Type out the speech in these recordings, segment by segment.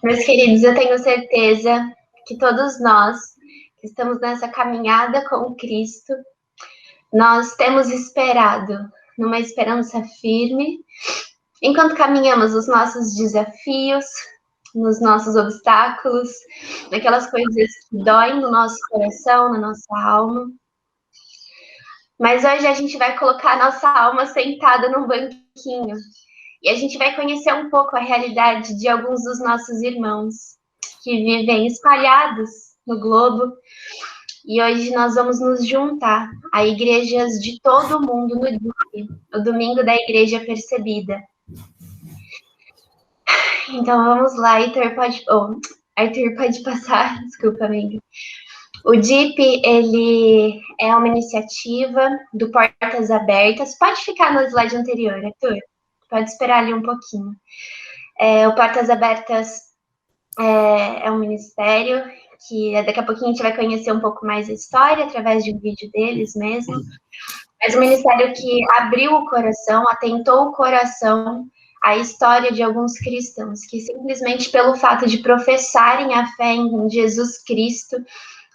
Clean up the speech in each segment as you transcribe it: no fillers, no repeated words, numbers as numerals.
Meus queridos, eu tenho certeza que todos nós que estamos nessa caminhada com Cristo, nós temos esperado numa esperança firme, enquanto caminhamos os nossos desafios, nos nossos obstáculos, naquelas coisas que doem no nosso coração, na nossa alma. Mas hoje a gente vai colocar a nossa alma sentada num banquinho e a gente vai conhecer um pouco a realidade de alguns dos nossos irmãos que vivem espalhados no globo. E hoje nós vamos nos juntar a igrejas de todo o mundo no DIP, o Domingo da Igreja Percebida. Então vamos lá, Arthur pode passar, desculpa, amiga. O DIP, ele é uma iniciativa do Portas Abertas. Pode ficar no slide anterior, Arthur. Pode esperar ali um pouquinho. O Portas Abertas é um ministério que daqui a pouquinho a gente vai conhecer um pouco mais a história através de um vídeo deles mesmo. Mas um ministério que abriu o coração, atentou o coração à história de alguns cristãos que simplesmente pelo fato de professarem a fé em Jesus Cristo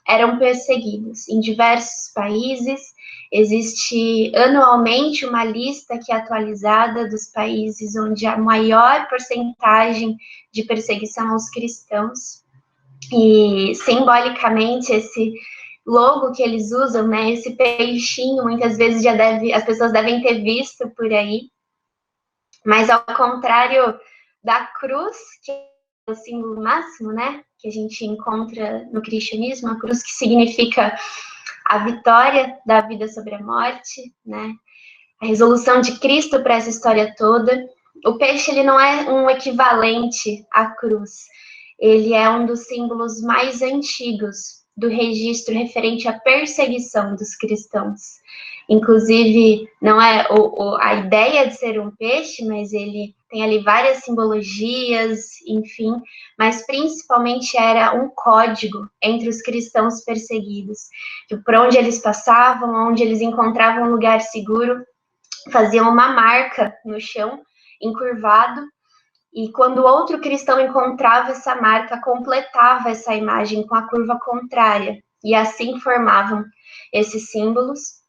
eram perseguidos em diversos países. Existe anualmente uma lista que é atualizada dos países onde há maior porcentagem de perseguição aos cristãos. E simbolicamente esse logo que eles usam, né, esse peixinho, muitas vezes as pessoas devem ter visto por aí. Mas ao contrário da cruz, que é o símbolo máximo, né, que a gente encontra no cristianismo, a cruz que significa a vitória da vida sobre a morte, né, a resolução de Cristo para essa história toda. O peixe, ele não é um equivalente à cruz, ele é um dos símbolos mais antigos do registro referente à perseguição dos cristãos. Inclusive, não é a ideia de ser um peixe, mas ele tem ali várias simbologias, enfim, mas principalmente era um código entre os cristãos perseguidos, que por onde eles passavam, onde eles encontravam um lugar seguro, faziam uma marca no chão, encurvado, e quando outro cristão encontrava essa marca, completava essa imagem com a curva contrária, e assim formavam esses símbolos.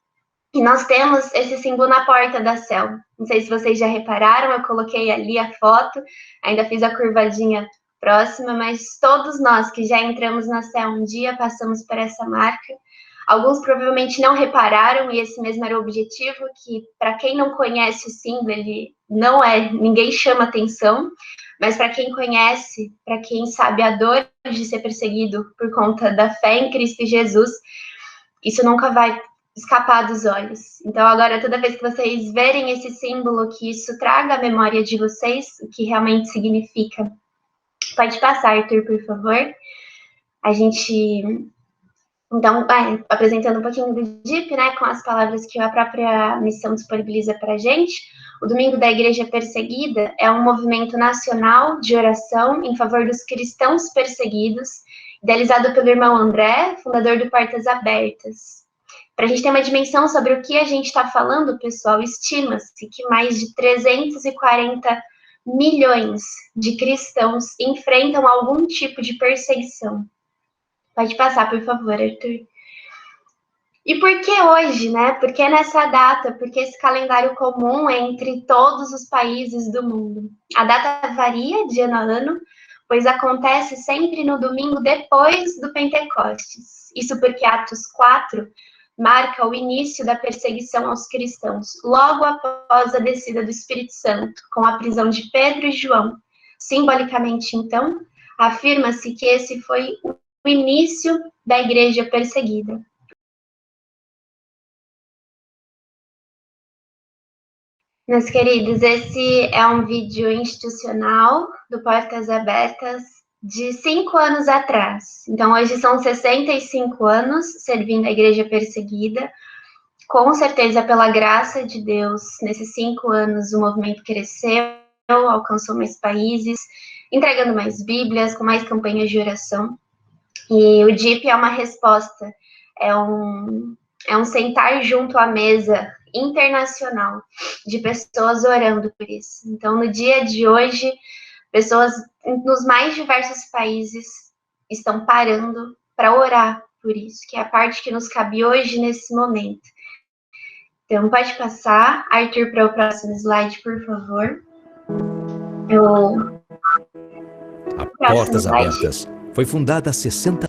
E nós temos esse símbolo na porta da célula. Não sei se vocês já repararam, eu coloquei ali a foto, ainda fiz a curvadinha próxima, mas todos nós que já entramos na célula um dia passamos por essa marca. Alguns provavelmente não repararam, e esse mesmo era o objetivo, que para quem não conhece o símbolo, ele não é, ninguém chama atenção, mas para quem conhece, para quem sabe a dor de ser perseguido por conta da fé em Cristo Jesus, isso nunca vai escapar dos olhos. Então, agora, toda vez que vocês verem esse símbolo, que isso traga a memória de vocês, o que realmente significa. Pode passar, Arthur, por favor. A gente... Então, apresentando um pouquinho do DIP, né, com as palavras que a própria missão disponibiliza para a gente, o Domingo da Igreja Perseguida é um movimento nacional de oração em favor dos cristãos perseguidos, idealizado pelo irmão André, fundador do Portas Abertas. Para a gente ter uma dimensão sobre o que a gente está falando, pessoal, estima-se que mais de 340 milhões de cristãos enfrentam algum tipo de perseguição. Pode passar, por favor, Arthur. E por que hoje, né? Por que nessa data? Por que esse calendário comum entre todos os países do mundo? A data varia de ano a ano, pois acontece sempre no domingo depois do Pentecostes. Isso porque Atos 4 marca o início da perseguição aos cristãos, logo após a descida do Espírito Santo, com a prisão de Pedro e João. Simbolicamente, então, afirma-se que esse foi o início da igreja perseguida. Meus queridos, esse é um vídeo institucional do Portas Abertas de 5 anos atrás. Então, hoje são 65 anos servindo a igreja perseguida. Com certeza, pela graça de Deus, nesses 5 anos o movimento cresceu, alcançou mais países, entregando mais bíblias, com mais campanhas de oração. E o DIP é uma resposta, é um sentar junto à mesa internacional de pessoas orando por isso. Então, no dia de hoje, Pessoas nos mais diversos países estão parando para orar por isso, que é a parte que nos cabe hoje, nesse momento. Então, pode passar, Arthur, para o próximo slide, por favor. A Portas Abertas foi fundada há 60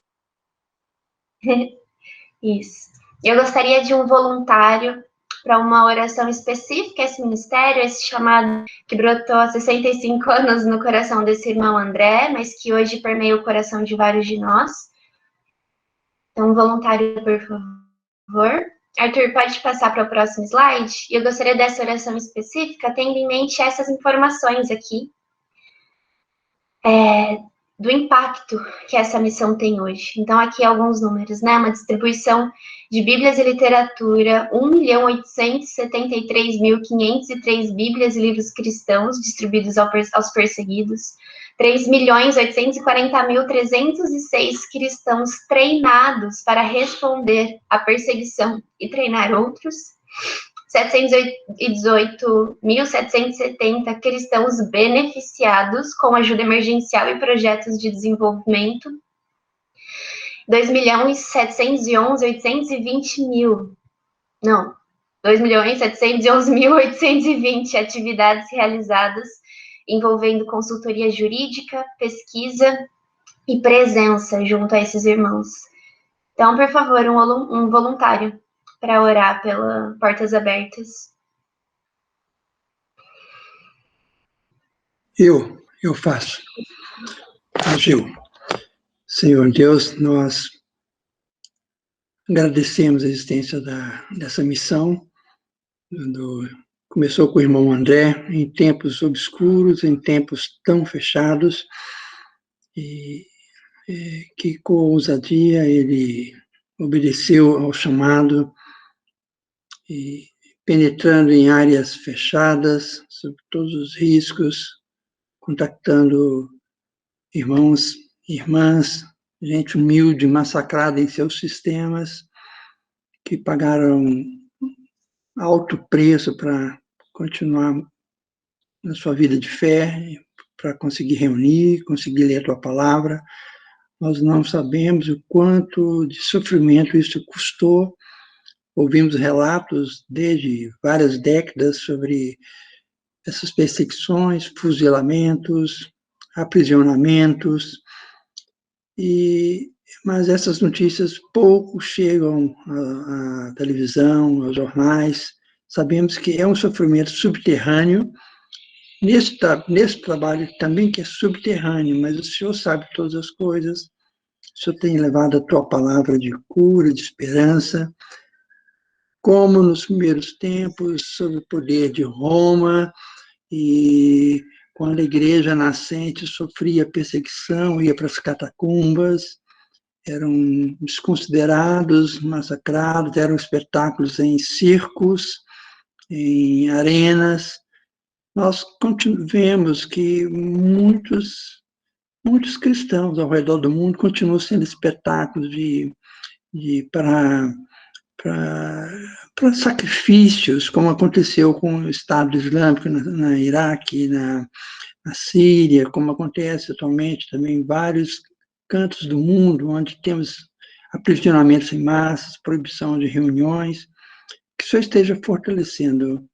Isso. Eu gostaria de um voluntário para uma oração específica, esse ministério, esse chamado que brotou há 65 anos no coração desse irmão André, mas que hoje permeia o coração de vários de nós. Então, um voluntário, por favor. Arthur, pode passar para o próximo slide? Eu gostaria dessa oração específica, tendo em mente essas informações aqui, do impacto que essa missão tem hoje. Então, aqui alguns números, né? Uma distribuição de Bíblias e literatura, 1.873.503 Bíblias e livros cristãos distribuídos aos perseguidos, 3.840.306 cristãos treinados para responder à perseguição e treinar outros, 718.770 cristãos beneficiados com ajuda emergencial e projetos de desenvolvimento, 2.711.820 atividades realizadas envolvendo consultoria jurídica, pesquisa e presença junto a esses irmãos. Então, por favor, um voluntário para orar pela Portas Abertas. Eu faço. Gil. Senhor Deus, nós agradecemos a existência dessa missão. Começou com o irmão André, em tempos obscuros, em tempos tão fechados, e que com ousadia ele obedeceu ao chamado, e penetrando em áreas fechadas, sob todos os riscos, contactando irmãos e irmãs, gente humilde, massacrada em seus sistemas, que pagaram alto preço para continuar na sua vida de fé, para conseguir reunir, conseguir ler a tua palavra. Nós não sabemos o quanto de sofrimento isso custou. Ouvimos relatos desde várias décadas sobre essas perseguições, fuzilamentos, aprisionamentos, mas essas notícias pouco chegam à televisão, aos jornais. Sabemos que é um sofrimento subterrâneo, nesse trabalho também que é subterrâneo, mas o Senhor sabe todas as coisas. O Senhor tem levado a tua palavra de cura, de esperança, como nos primeiros tempos, sob o poder de Roma, e quando a igreja nascente sofria perseguição, ia para as catacumbas, eram desconsiderados, massacrados, eram espetáculos em circos, em arenas. Nós vemos que muitos cristãos ao redor do mundo continuam sendo espetáculos para sacrifícios, como aconteceu com o Estado Islâmico na Iraque, na Síria, como acontece atualmente também em vários cantos do mundo, onde temos aprisionamentos em massas, proibição de reuniões, que o Senhor esteja fortalecendo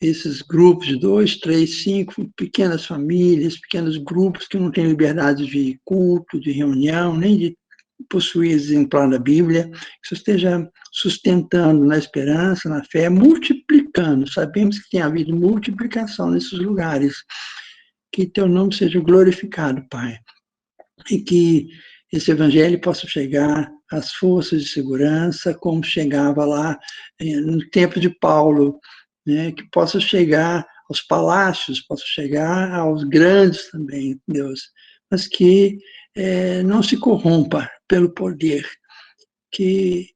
esses grupos de 2, 3, 5, pequenas famílias, pequenos grupos que não têm liberdade de culto, de reunião, nem de possuir exemplar da Bíblia, que o Senhor esteja sustentando na esperança, na fé, multiplicando. Sabemos que tem havido multiplicação nesses lugares. Que teu nome seja glorificado, Pai, e que esse evangelho possa chegar às forças de segurança, como chegava lá no tempo de Paulo, né, que possa chegar aos palácios, possa chegar aos grandes também, Deus, mas que não se corrompa pelo poder, que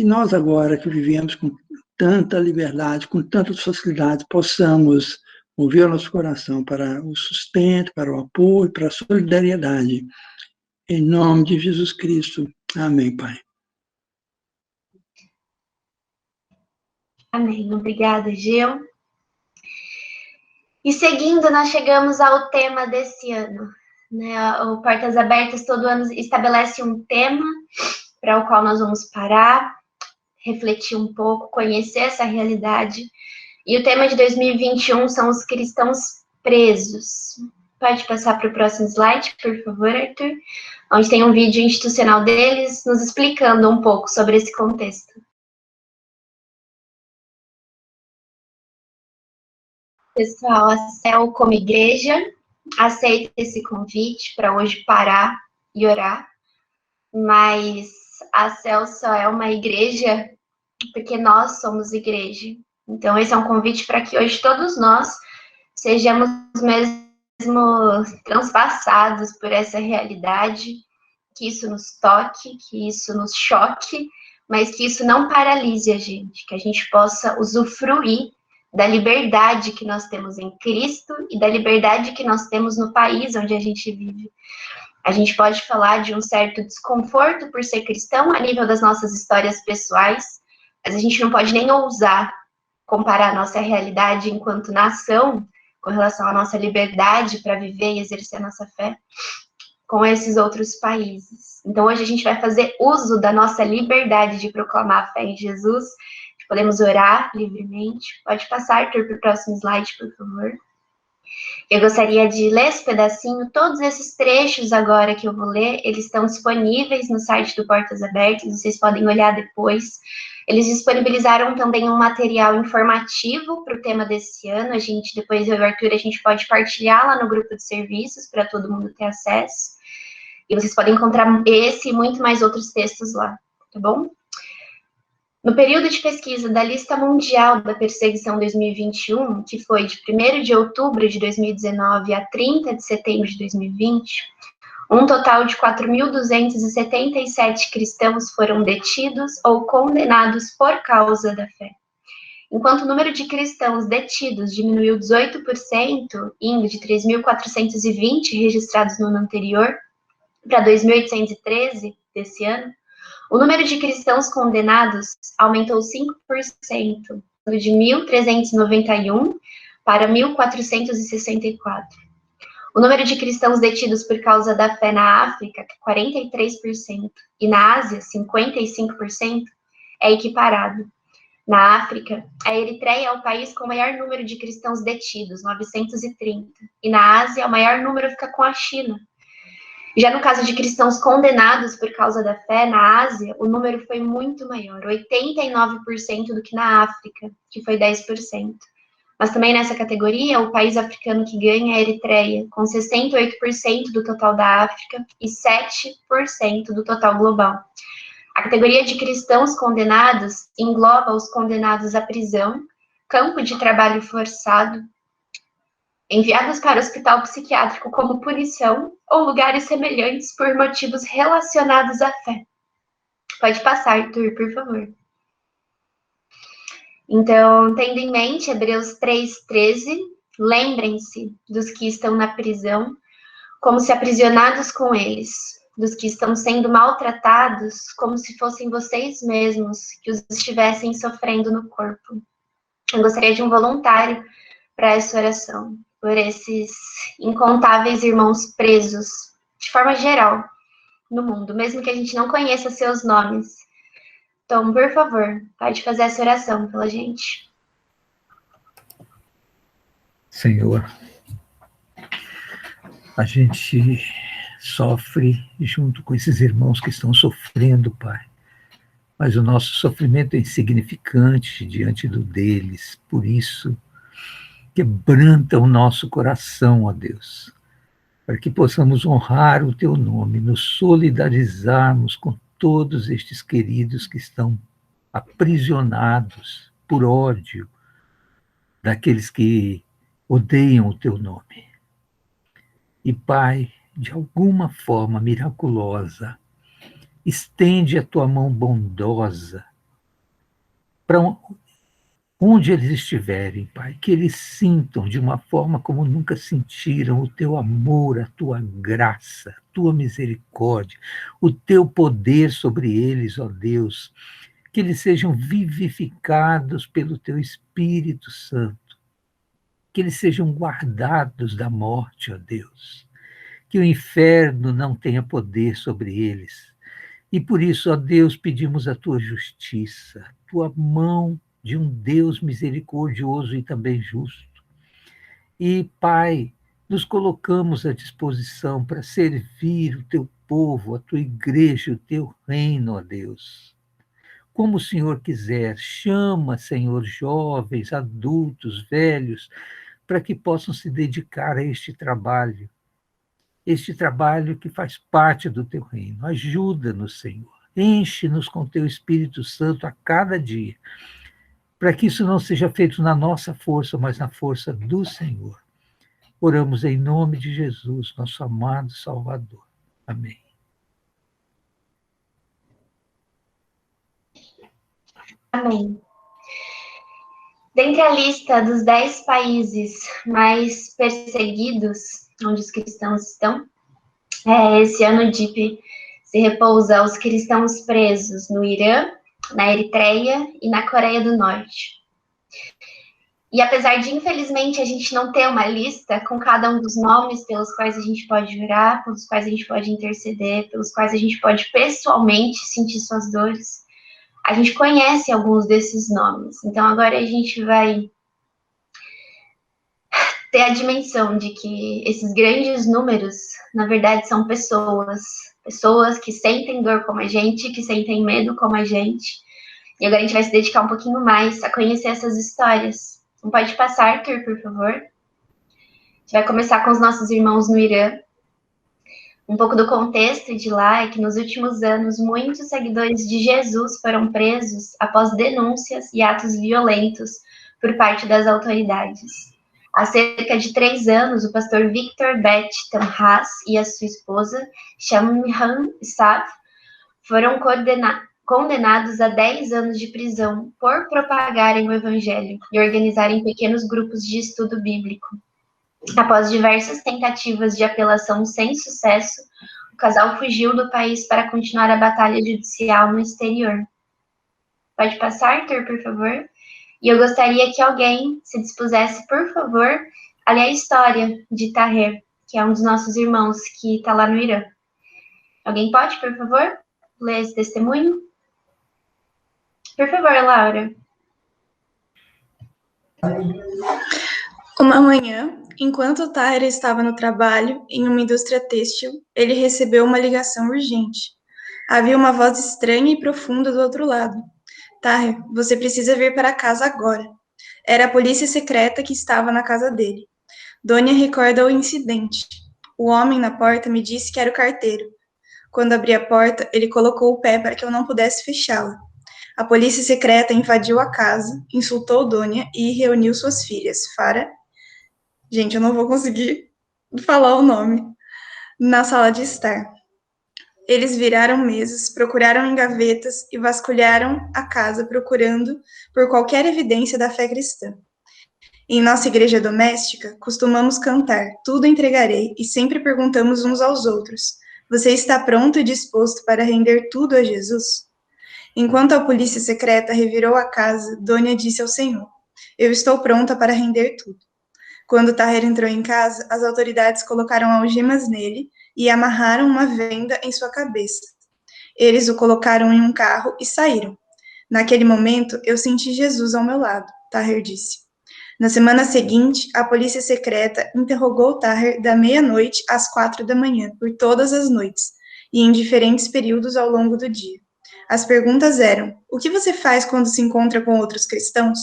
nós agora que vivemos com tanta liberdade, com tantas facilidades, possamos mover o nosso coração para o sustento, para o apoio, para a solidariedade. Em nome de Jesus Cristo. Amém, Pai. Amém. Obrigada, Gil. E seguindo, nós chegamos ao tema desse ano, né? O Portas Abertas todo ano estabelece um tema para o qual nós vamos parar, refletir um pouco, conhecer essa realidade. E o tema de 2021 são os cristãos presos. Pode passar para o próximo slide, por favor, Arthur, onde tem um vídeo institucional deles nos explicando um pouco sobre esse contexto. Pessoal, a CEL, como igreja, aceita esse convite para hoje parar e orar, mas a CEL só é uma igreja porque nós somos igreja. Então, esse é um convite para que hoje todos nós sejamos mesmo transpassados por essa realidade, que isso nos toque, que isso nos choque, mas que isso não paralise a gente, que a gente possa usufruir da liberdade que nós temos em Cristo e da liberdade que nós temos no país onde a gente vive. A gente pode falar de um certo desconforto por ser cristão a nível das nossas histórias pessoais, mas a gente não pode nem ousar comparar a nossa realidade enquanto nação com relação à nossa liberdade para viver e exercer a nossa fé com esses outros países. Então, hoje a gente vai fazer uso da nossa liberdade de proclamar a fé em Jesus, podemos orar livremente. Pode passar, Arthur, para o próximo slide, por favor. Eu gostaria de ler esse pedacinho. Todos esses trechos agora que eu vou ler, eles estão disponíveis no site do Portas Abertas, vocês podem olhar depois. Eles disponibilizaram também um material informativo para o tema desse ano. A gente, depois eu e o Arthur, a gente pode partilhar lá no grupo de serviços para todo mundo ter acesso. E vocês podem encontrar esse e muito mais outros textos lá, tá bom? No período de pesquisa da Lista Mundial da Perseguição 2021, que foi de 1º de outubro de 2019 a 30 de setembro de 2020, um total de 4.277 cristãos foram detidos ou condenados por causa da fé. Enquanto o número de cristãos detidos diminuiu 18%, indo de 3.420 registrados no ano anterior para 2.813 desse ano, o número de cristãos condenados aumentou 5%, de 1.391 para 1.464. O número de cristãos detidos por causa da fé na África, 43%, e na Ásia, 55%, é equiparado. Na África, a Eritreia é o país com o maior número de cristãos detidos, 930, e na Ásia, o maior número fica com a China. Já no caso de cristãos condenados por causa da fé, na Ásia, o número foi muito maior, 89% do que na África, que foi 10%. Mas também nessa categoria, o país africano que ganha é a Eritreia, com 68% do total da África e 7% do total global. A categoria de cristãos condenados engloba os condenados à prisão, campo de trabalho forçado, enviados para o hospital psiquiátrico como punição ou lugares semelhantes por motivos relacionados à fé. Pode passar, Arthur, por favor. Então, tendo em mente Hebreus 3:13, lembrem-se dos que estão na prisão, como se aprisionados com eles, dos que estão sendo maltratados, como se fossem vocês mesmos que os estivessem sofrendo no corpo. Eu gostaria de um voluntário para essa oração, por esses incontáveis irmãos presos, de forma geral, no mundo, mesmo que a gente não conheça seus nomes. Então, por favor, pode fazer essa oração pela gente. Senhor, a gente sofre junto com esses irmãos que estão sofrendo, Pai. Mas o nosso sofrimento é insignificante diante do deles. Por isso, quebranta o nosso coração, ó Deus, para que possamos honrar o Teu nome, nos solidarizarmos com todos estes queridos que estão aprisionados por ódio daqueles que odeiam o Teu nome. E, Pai, de alguma forma miraculosa, estende a Tua mão bondosa para onde eles estiverem, Pai, que eles sintam de uma forma como nunca sentiram o Teu amor, a Tua graça, a Tua misericórdia, o Teu poder sobre eles, ó Deus, que eles sejam vivificados pelo Teu Espírito Santo, que eles sejam guardados da morte, ó Deus, que o inferno não tenha poder sobre eles. E por isso, ó Deus, pedimos a tua justiça, a tua mão de um Deus misericordioso e também justo. E, Pai, nos colocamos à disposição para servir o teu povo, a tua igreja, o teu reino, ó Deus. Como o Senhor quiser, chama, Senhor, jovens, adultos, velhos, para que possam se dedicar a este trabalho que faz parte do teu reino. Ajuda-nos, Senhor. Enche-nos com teu Espírito Santo a cada dia, para que isso não seja feito na nossa força, mas na força do Senhor. Oramos em nome de Jesus, nosso amado Salvador. Amém. Amém. Dentre a lista dos 10 países mais perseguidos, onde os cristãos estão, esse ano o DIP se repousa aos cristãos presos no Irã, na Eritreia e na Coreia do Norte. E apesar de, infelizmente, a gente não ter uma lista com cada um dos nomes pelos quais a gente pode orar, pelos quais a gente pode interceder, pelos quais a gente pode pessoalmente sentir suas dores, a gente conhece alguns desses nomes. Então, agora a gente vai ter a dimensão de que esses grandes números, na verdade, são pessoas que sentem dor como a gente, que sentem medo como a gente. E agora a gente vai se dedicar um pouquinho mais a conhecer essas histórias. Não pode passar, Arthur, por favor. A gente vai começar com os nossos irmãos no Irã. Um pouco do contexto de lá é que nos últimos anos, muitos seguidores de Jesus foram presos após denúncias e atos violentos por parte das autoridades. Há cerca de 3 anos, o pastor Victor Bet Tamhas e a sua esposa, Shamhan Saf, foram condenados a 10 anos de prisão por propagarem o evangelho e organizarem pequenos grupos de estudo bíblico. Após diversas tentativas de apelação sem sucesso, o casal fugiu do país para continuar a batalha judicial no exterior. Pode passar, Arthur, por favor? E eu gostaria que alguém se dispusesse, por favor, a ler a história de Taher, que é um dos nossos irmãos que está lá no Irã. Alguém pode, por favor, ler esse testemunho? Por favor, Laura. Uma manhã, enquanto Taher estava no trabalho em uma indústria têxtil, ele recebeu uma ligação urgente. Havia uma voz estranha e profunda do outro lado. Taher, você precisa vir para casa agora. Era a polícia secreta que estava na casa dele. Dônia recorda o incidente. O homem na porta me disse que era o carteiro. Quando abri a porta, ele colocou o pé para que eu não pudesse fechá-la. A polícia secreta invadiu a casa, insultou Dônia e reuniu suas filhas, Farah. Gente, eu não vou conseguir falar o nome. Na sala de estar. Eles viraram mesas, procuraram em gavetas e vasculharam a casa procurando por qualquer evidência da fé cristã. Em nossa igreja doméstica, costumamos cantar Tudo entregarei e sempre perguntamos uns aos outros: você está pronto e disposto para render tudo a Jesus? Enquanto a polícia secreta revirou a casa, Dônia disse ao Senhor: eu estou pronta para render tudo. Quando Taher entrou em casa, as autoridades colocaram algemas nele e amarraram uma venda em sua cabeça. Eles o colocaram em um carro e saíram. Naquele momento, eu senti Jesus ao meu lado, Taher disse. Na semana seguinte, a polícia secreta interrogou Taher da meia-noite às 4 da manhã, por todas as noites, e em diferentes períodos ao longo do dia. As perguntas eram: o que você faz quando se encontra com outros cristãos?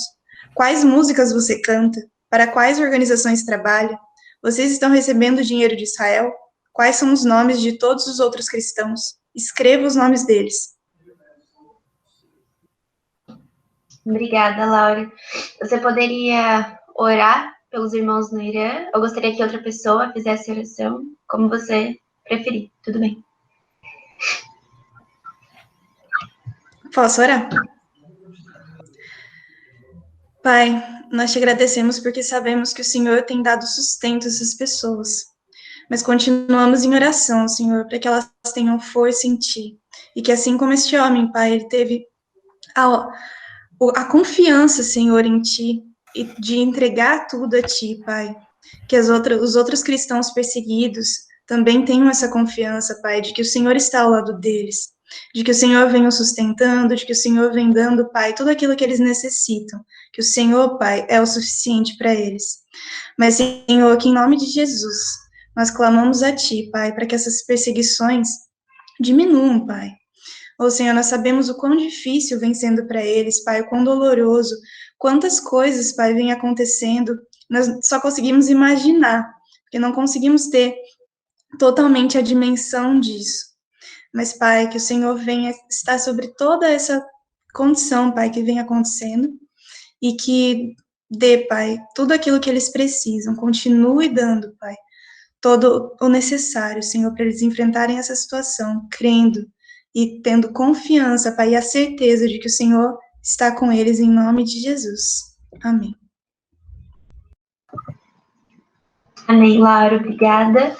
Quais músicas você canta? Para quais organizações trabalha? Vocês estão recebendo dinheiro de Israel? Quais são os nomes de todos os outros cristãos? Escreva os nomes deles. Obrigada, Laura. Você poderia orar pelos irmãos no Irã? Eu gostaria que outra pessoa fizesse a oração, como você preferir. Tudo bem. Posso orar? Pai, nós te agradecemos porque sabemos que o Senhor tem dado sustento a essas pessoas, mas continuamos em oração, Senhor, para que elas tenham força em Ti, e que assim como este homem, Pai, ele teve a confiança, Senhor, em Ti, e de entregar tudo a Ti, Pai. Que os outros cristãos perseguidos também tenham essa confiança, Pai, de que o Senhor está ao lado deles, de que o Senhor vem os sustentando, de que o Senhor vem dando, Pai, tudo aquilo que eles necessitam, que o Senhor, Pai, é o suficiente para eles. Mas, Senhor, que em nome de Jesus, nós clamamos a Ti, Pai, para que essas perseguições diminuam, Pai. Ô, Senhor, nós sabemos o quão difícil vem sendo para eles, Pai, o quão doloroso, quantas coisas, Pai, vem acontecendo, nós só conseguimos imaginar, porque não conseguimos ter totalmente a dimensão disso. Mas, Pai, que o Senhor venha estar sobre toda essa condição, Pai, que vem acontecendo, e que dê, Pai, tudo aquilo que eles precisam, continue dando, Pai, todo o necessário, Senhor, para eles enfrentarem essa situação, crendo e tendo confiança, Pai, e a certeza de que o Senhor está com eles em nome de Jesus. Amém. Amém, Laura, obrigada.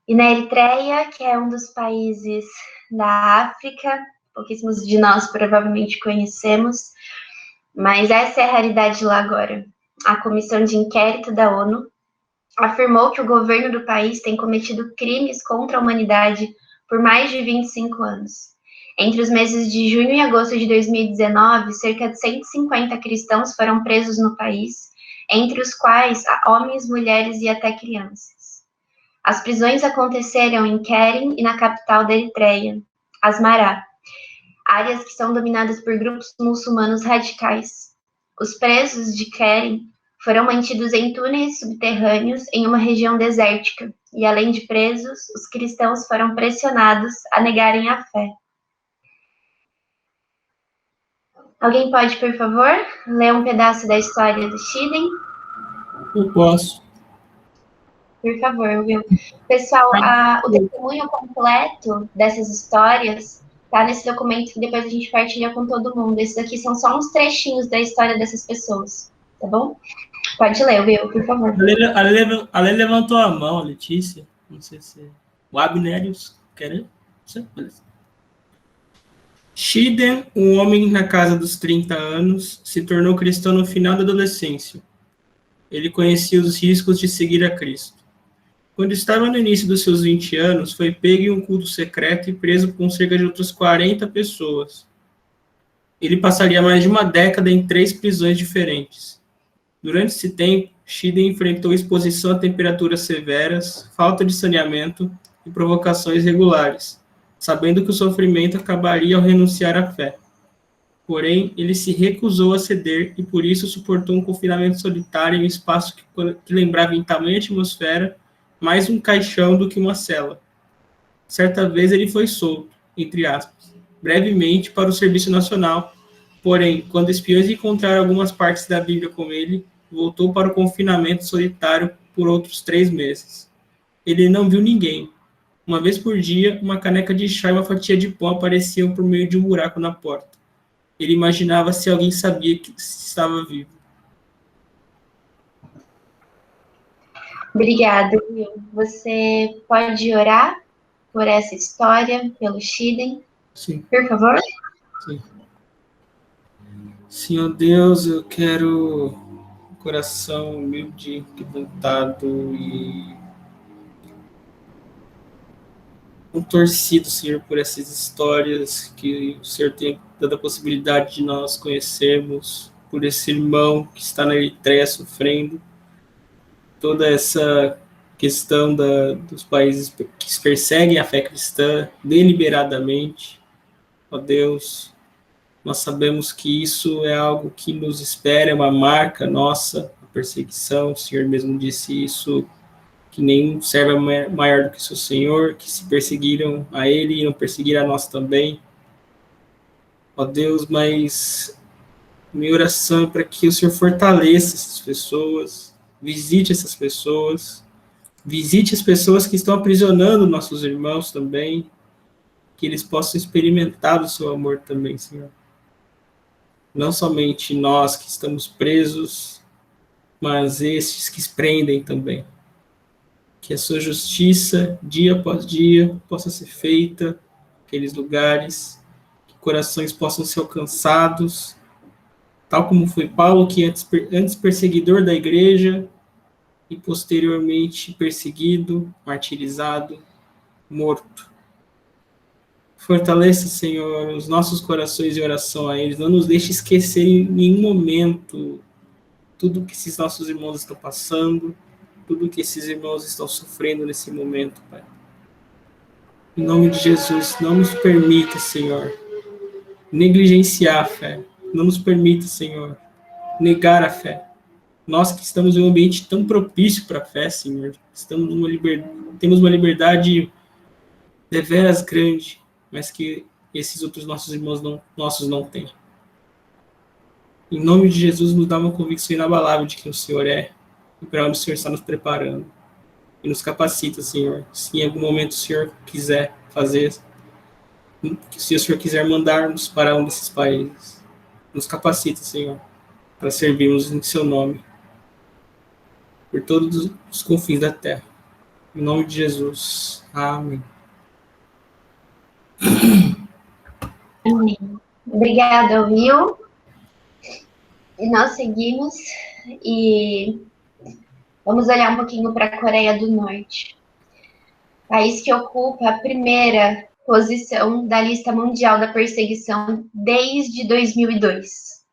E na Eritreia, que é um dos países da África, pouquíssimos de nós provavelmente conhecemos, mas essa é a realidade lá agora. A Comissão de Inquérito da ONU afirmou que o governo do país tem cometido crimes contra a humanidade por mais de 25 anos. Entre os meses de junho e agosto de 2019, cerca de 150 cristãos foram presos no país, entre os quais homens, mulheres e até crianças. As prisões aconteceram em Keren e na capital da Eritreia, Asmará, áreas que são dominadas por grupos muçulmanos radicais. Os presos de Keren foram mantidos em túneis subterrâneos em uma região desértica, e além de presos, os cristãos foram pressionados a negarem a fé. Alguém pode, por favor, ler um pedaço da história do Shiden? Eu posso. Por favor, viu? Pessoal, o testemunho completo dessas histórias está nesse documento que depois a gente partilha com todo mundo. Esses aqui são só uns trechinhos da história dessas pessoas, tá bom? Pode ler, Will, por favor. A Lê levantou a mão, Letícia. Não sei se... O Abnérios, quer ler? Shiden, um homem na casa dos 30 anos, se tornou cristão no final da adolescência. Ele conhecia os riscos de seguir a Cristo. Quando estava no início dos seus 20 anos, foi pego em um culto secreto e preso com cerca de outras 40 pessoas. Ele passaria mais de uma década em 3 prisões diferentes. Durante esse tempo, Shiden enfrentou exposição a temperaturas severas, falta de saneamento e provocações regulares, sabendo que o sofrimento acabaria ao renunciar à fé. Porém, ele se recusou a ceder e por isso suportou um confinamento solitário em um espaço que lembrava em tamanha atmosfera mais um caixão do que uma cela. Certa vez ele foi solto, entre aspas, brevemente para o serviço nacional, porém, quando espiões encontraram algumas partes da Bíblia com ele, voltou para o confinamento solitário por outros 3 meses. Ele não viu ninguém. Uma vez por dia, uma caneca de chá e uma fatia de pão apareciam por meio de um buraco na porta. Ele imaginava se alguém sabia que estava vivo. Obrigada, Will. Você pode orar por essa história, pelo Shiden? Sim. Por favor? Sim. Senhor Deus, eu quero um coração humilde, quebrantado e contorcido, Senhor, por essas histórias que o Senhor tem dado a possibilidade de nós conhecermos, por esse irmão que está na Eritreia sofrendo, toda essa questão dos países que perseguem a fé cristã deliberadamente. Ó Deus, nós sabemos que isso é algo que nos espera, é uma marca nossa, a perseguição. O Senhor mesmo disse isso, que nenhum servo é maior do que o seu Senhor, que se perseguiram a ele, irão perseguir a nós também. Ó Deus, mas minha oração é para que o Senhor fortaleça essas pessoas, visite essas pessoas, visite as pessoas que estão aprisionando nossos irmãos também, que eles possam experimentar o seu amor também, Senhor. Não somente nós que estamos presos, mas estes que prendem também. Que a sua justiça, dia após dia, possa ser feita naqueles lugares, que corações possam ser alcançados, tal como foi Paulo, que antes perseguidor da igreja e posteriormente perseguido, martirizado, morto. Fortaleça, Senhor, os nossos corações em oração a eles. Não nos deixe esquecer em nenhum momento tudo que esses nossos irmãos estão passando, tudo que esses irmãos estão sofrendo nesse momento, Pai. Em nome de Jesus, não nos permita, Senhor, negligenciar a fé. Não nos permita, Senhor, negar a fé. Nós que estamos em um ambiente tão propício para a fé, Senhor, temos uma liberdade deveras grande, mas que esses outros nossos irmãos nossos não têm. Em nome de Jesus, nos dá uma convicção inabalável de que o Senhor é e para onde o Senhor está nos preparando. E nos capacita, Senhor. Se em algum momento o Senhor quiser fazer, se o Senhor quiser mandar-nos para um desses países, nos capacita, Senhor, para servirmos em seu nome, por todos os confins da terra. Em nome de Jesus. Amém. Amém. Obrigada, Will. E nós seguimos e vamos olhar um pouquinho para a Coreia do Norte. País que ocupa a primeira posição da lista mundial da perseguição desde 2002.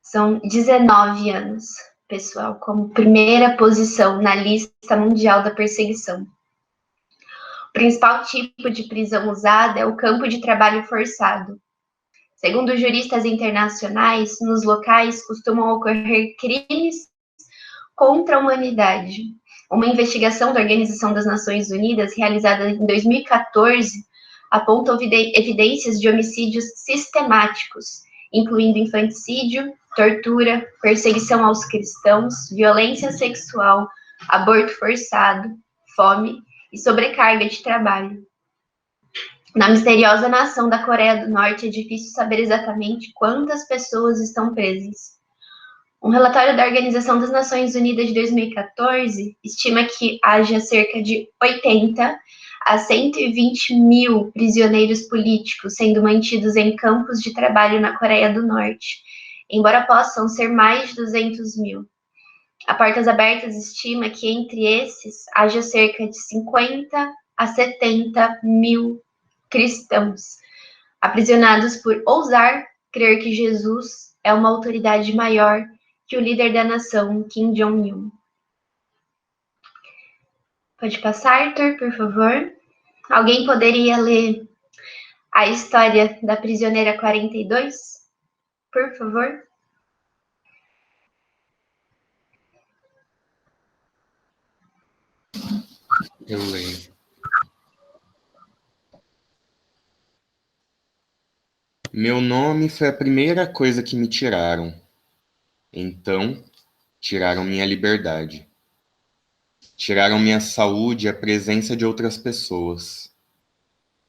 São 19 anos, pessoal, como primeira posição na lista mundial da perseguição. O principal tipo de prisão usada é o campo de trabalho forçado. Segundo juristas internacionais, nos locais costumam ocorrer crimes contra a humanidade. Uma investigação da Organização das Nações Unidas, realizada em 2014, aponta evidências de homicídios sistemáticos, incluindo infanticídio, tortura, perseguição aos cristãos, violência sexual, aborto forçado, fome e sobrecarga de trabalho. Na misteriosa nação da Coreia do Norte, é difícil saber exatamente quantas pessoas estão presas. Um relatório da Organização das Nações Unidas de 2014 estima que haja cerca de 80 a 120 mil prisioneiros políticos sendo mantidos em campos de trabalho na Coreia do Norte, embora possam ser mais de 200 mil. A Portas Abertas estima que entre esses haja cerca de 50 a 70 mil cristãos, aprisionados por ousar crer que Jesus é uma autoridade maior que o líder da nação, Kim Jong-un. Pode passar, Arthur, por favor? Alguém poderia ler a história da prisioneira 42? Por favor. Eu leio. Meu nome foi a primeira coisa que me tiraram. Então, tiraram minha liberdade. Tiraram minha saúde e a presença de outras pessoas.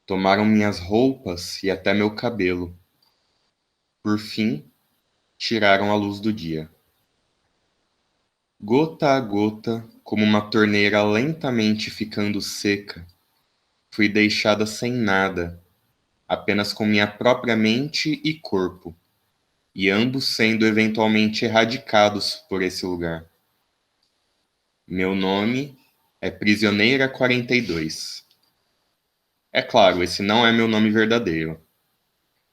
Tomaram minhas roupas e até meu cabelo. Por fim, tiraram a luz do dia. Gota a gota, como uma torneira lentamente ficando seca, fui deixada sem nada, apenas com minha própria mente e corpo, e ambos sendo eventualmente erradicados por esse lugar. Meu nome é Prisioneira 42. É claro, esse não é meu nome verdadeiro,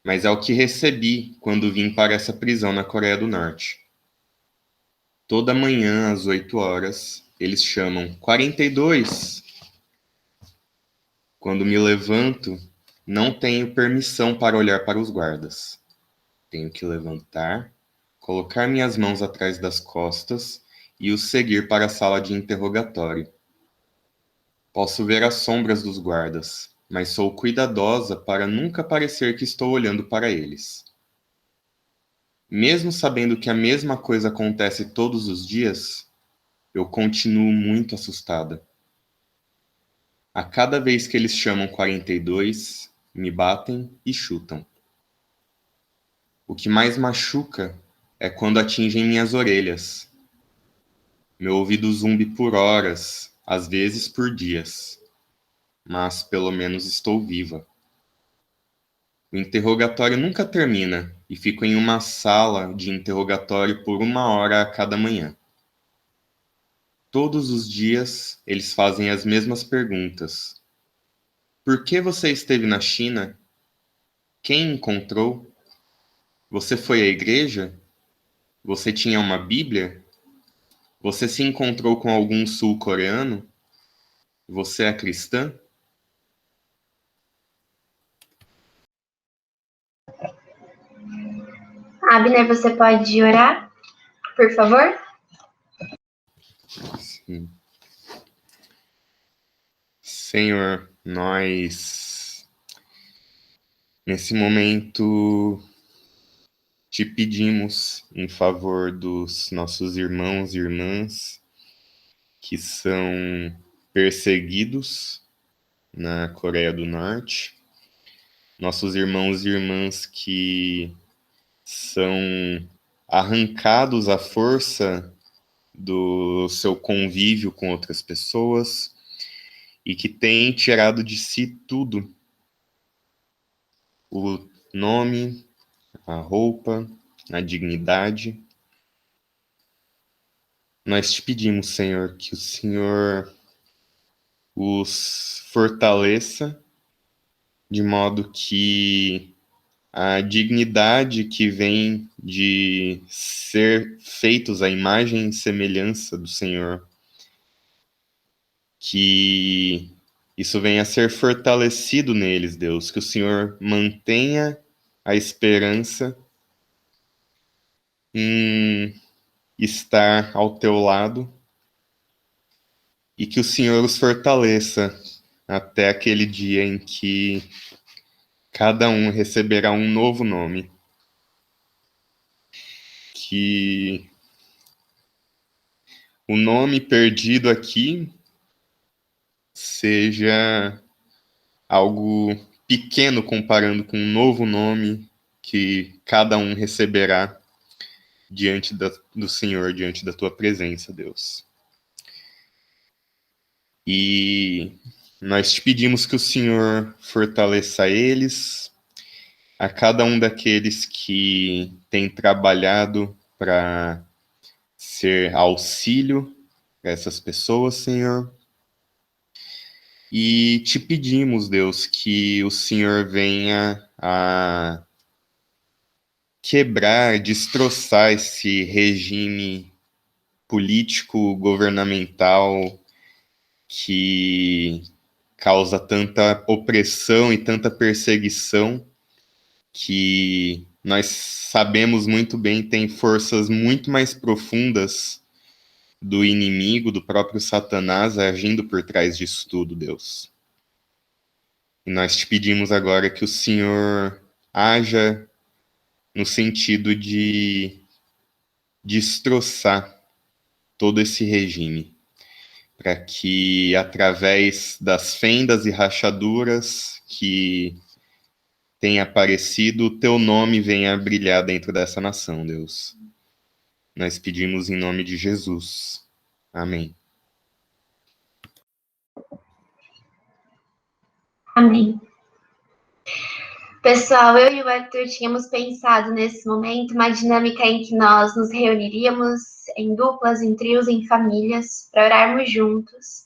mas é o que recebi quando vim para essa prisão na Coreia do Norte. Toda manhã, às 8 horas, eles chamam 42. Quando me levanto, não tenho permissão para olhar para os guardas. Tenho que levantar, colocar minhas mãos atrás das costas e os seguir para a sala de interrogatório. Posso ver as sombras dos guardas, mas sou cuidadosa para nunca parecer que estou olhando para eles. Mesmo sabendo que a mesma coisa acontece todos os dias, eu continuo muito assustada. A cada vez que eles chamam 42, me batem e chutam. O que mais machuca é quando atingem minhas orelhas. Meu ouvido zumbi por horas, às vezes por dias. Mas pelo menos estou viva. O interrogatório nunca termina e fico em uma sala de interrogatório por 1 hora a cada manhã. Todos os dias eles fazem as mesmas perguntas. Por que você esteve na China? Quem encontrou? Você foi à igreja? Você tinha uma Bíblia? Você se encontrou com algum sul-coreano? Você é cristã? Abner, você pode orar, por favor? Sim. Senhor, nós, nesse momento, te pedimos em favor dos nossos irmãos e irmãs que são perseguidos na Coreia do Norte, nossos irmãos e irmãs que são arrancados à força do seu convívio com outras pessoas e que têm tirado de si tudo: o nome, a roupa, a dignidade. Nós te pedimos, Senhor, que o Senhor os fortaleça de modo que a dignidade que vem de ser feitos à imagem e semelhança do Senhor, que isso venha a ser fortalecido neles, Deus, que o Senhor mantenha a esperança em estar ao teu lado e que o Senhor os fortaleça até aquele dia em que cada um receberá um novo nome. Que o nome perdido aqui seja algo pequeno comparando com um novo nome que cada um receberá diante do Senhor, diante da tua presença, Deus. E nós te pedimos que o Senhor fortaleça eles, a cada um daqueles que tem trabalhado para ser auxílio para essas pessoas, Senhor. E te pedimos, Deus, que o Senhor venha a quebrar, destroçar esse regime político, governamental, que causa tanta opressão e tanta perseguição, que nós sabemos muito bem tem forças muito mais profundas do inimigo, do próprio Satanás, agindo por trás disso tudo, Deus. E nós te pedimos agora que o Senhor haja no sentido de destroçar todo esse regime, para que, através das fendas e rachaduras que têm aparecido, o teu nome venha a brilhar dentro dessa nação, Deus. Nós pedimos em nome de Jesus. Amém. Amém. Pessoal, eu e o Arthur tínhamos pensado nesse momento uma dinâmica em que nós nos reuniríamos em duplas, em trios, em famílias, para orarmos juntos.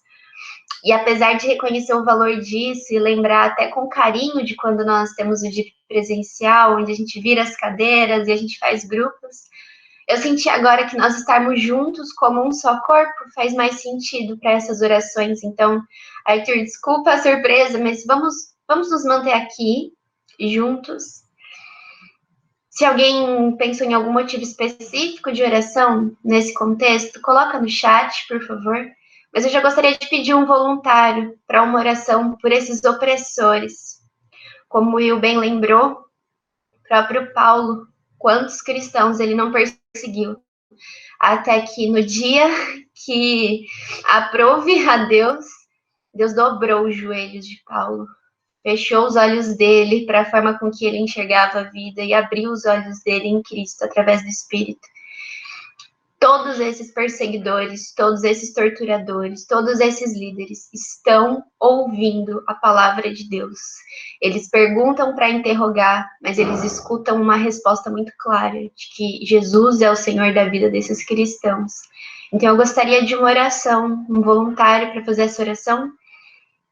E apesar de reconhecer o valor disso e lembrar até com carinho de quando nós temos o DIP presencial, onde a gente vira as cadeiras e a gente faz grupos, eu senti agora que nós estarmos juntos como um só corpo faz mais sentido para essas orações. Então, Arthur, desculpa a surpresa, mas vamos nos manter aqui, juntos. Se alguém pensou em algum motivo específico de oração nesse contexto, coloca no chat, por favor. Mas eu já gostaria de pedir um voluntário para uma oração por esses opressores. Como o Will bem lembrou, o próprio Paulo, quantos cristãos ele não perseguiu, até que no dia que aprove a Deus, Deus dobrou os joelhos de Paulo, fechou os olhos dele para a forma com que ele enxergava a vida e abriu os olhos dele em Cristo através do Espírito. todos esses perseguidores, todos esses torturadores, todos esses líderes estão ouvindo a palavra de Deus. Eles perguntam para interrogar, mas eles escutam uma resposta muito clara de que Jesus é o Senhor da vida desses cristãos. Então eu gostaria de uma oração, um voluntário para fazer essa oração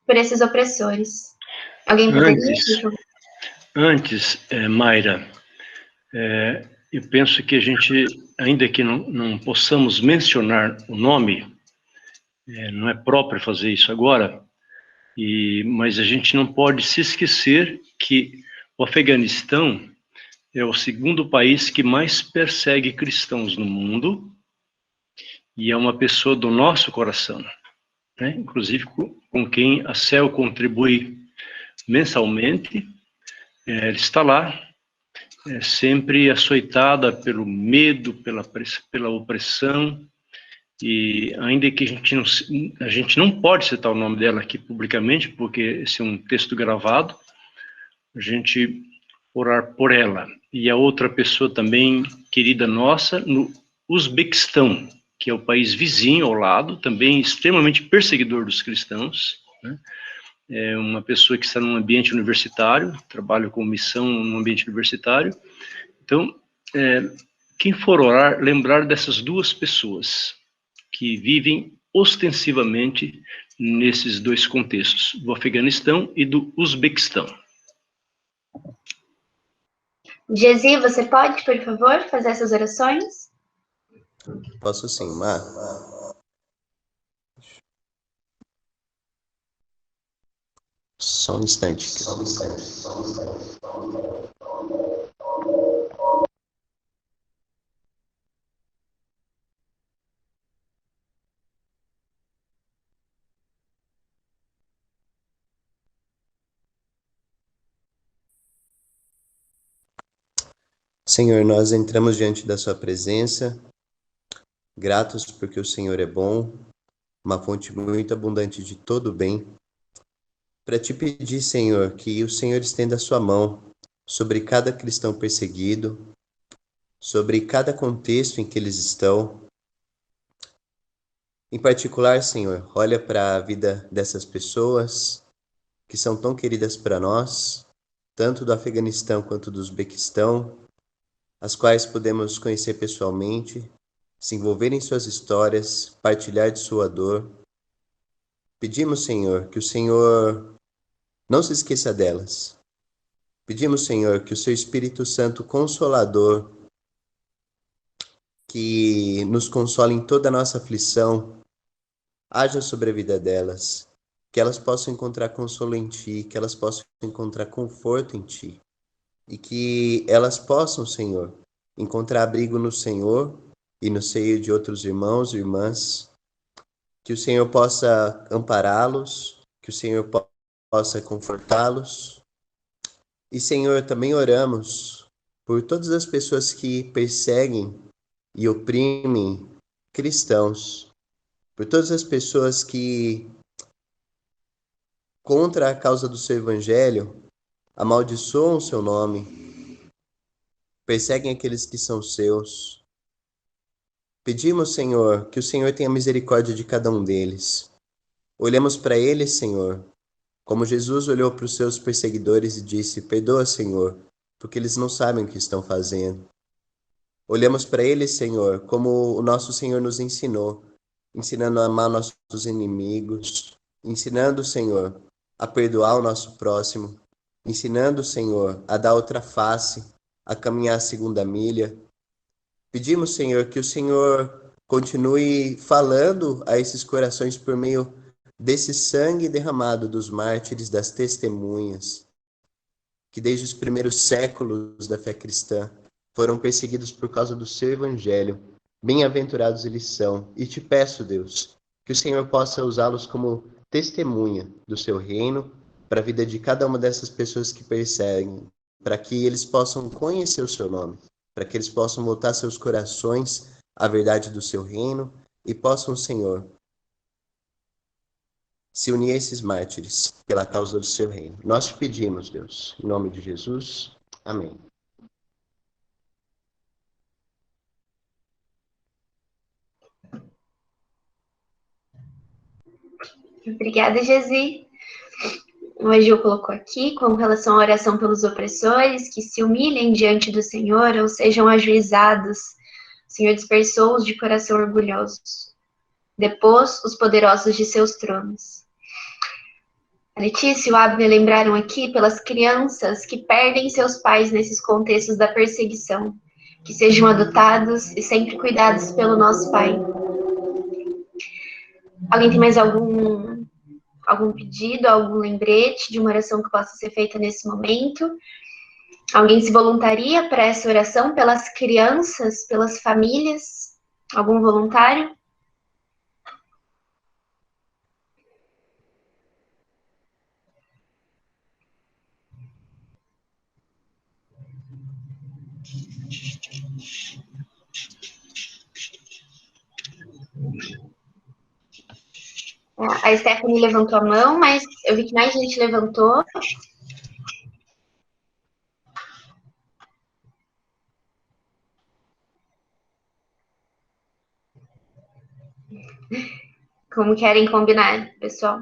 por esses opressores. Alguém poderia? Antes, Mayra, eu penso que a gente, ainda que não possamos mencionar o nome, não é próprio fazer isso agora, mas a gente não pode se esquecer que o Afeganistão é o segundo país que mais persegue cristãos no mundo e é uma pessoa do nosso coração, né? Inclusive com quem a CEL contribui mensalmente. Ele está lá, sempre açoitada pelo medo, pela opressão, e ainda que a gente não pode citar o nome dela aqui publicamente, porque esse é um texto gravado, a gente orar por ela. E a outra pessoa também, querida nossa, no Uzbequistão, que é o país vizinho ao lado, também extremamente perseguidor dos cristãos, né? É uma pessoa que está num ambiente universitário, trabalha com missão num ambiente universitário. Então, quem for orar, lembrar dessas duas pessoas que vivem ostensivamente nesses dois contextos, do Afeganistão e do Uzbequistão. Gesi, você pode, por favor, fazer essas orações? Posso sim, Mar. Só um instante. Senhor, nós entramos diante da sua presença, gratos porque o Senhor é bom, uma fonte muito abundante de todo bem, para te pedir, Senhor, que o Senhor estenda a sua mão sobre cada cristão perseguido, sobre cada contexto em que eles estão. Em particular, Senhor, olha para a vida dessas pessoas que são tão queridas para nós, tanto do Afeganistão quanto do Uzbequistão, as quais podemos conhecer pessoalmente, se envolver em suas histórias, partilhar de sua dor. Pedimos, Senhor, que o Senhor não se esqueça delas. Pedimos, Senhor, que o seu Espírito Santo Consolador, que nos consola em toda a nossa aflição, haja sobre a vida delas, que elas possam encontrar consolo em Ti, que elas possam encontrar conforto em Ti, e que elas possam, Senhor, encontrar abrigo no Senhor e no seio de outros irmãos e irmãs, que o Senhor possa ampará-los, que o Senhor possa confortá-los. E, Senhor, também oramos por todas as pessoas que perseguem e oprimem cristãos, por todas as pessoas que, contra a causa do seu evangelho, amaldiçoam o seu nome, perseguem aqueles que são seus. Pedimos, Senhor, que o Senhor tenha misericórdia de cada um deles. Olhamos para eles, Senhor, como Jesus olhou para os seus perseguidores e disse: perdoa, Senhor, porque eles não sabem o que estão fazendo. Olhamos para eles, Senhor, como o nosso Senhor nos ensinou, ensinando a amar nossos inimigos, ensinando, Senhor, a perdoar o nosso próximo, ensinando, Senhor, a dar outra face, a caminhar a segunda milha. Pedimos, Senhor, que o Senhor continue falando a esses corações por meio desse sangue derramado dos mártires, das testemunhas, que desde os primeiros séculos da fé cristã foram perseguidos por causa do seu evangelho. Bem-aventurados eles são. E te peço, Deus, que o Senhor possa usá-los como testemunha do seu reino para a vida de cada uma dessas pessoas que perseguem, para que eles possam conhecer o seu nome, para que eles possam voltar seus corações à verdade do seu reino e possam, Senhor, se unir a esses mártires pela causa do seu reino. Nós te pedimos, Deus, em nome de Jesus. Amém. Obrigada, Gesi. O Gil colocou aqui, com relação à oração pelos opressores, que se humilhem diante do Senhor ou sejam ajuizados. O Senhor dispersou-os de coração orgulhosos. Depôs os poderosos de seus tronos. A Letícia e o Abner lembraram aqui pelas crianças que perdem seus pais nesses contextos da perseguição, que sejam adotados e sempre cuidados pelo nosso Pai. Alguém tem mais algum pedido, algum lembrete de uma oração que possa ser feita nesse momento? Alguém se voluntaria para essa oração pelas crianças, pelas famílias? Algum voluntário? A Stephanie levantou a mão, mas eu vi que mais gente levantou. Como querem combinar, pessoal?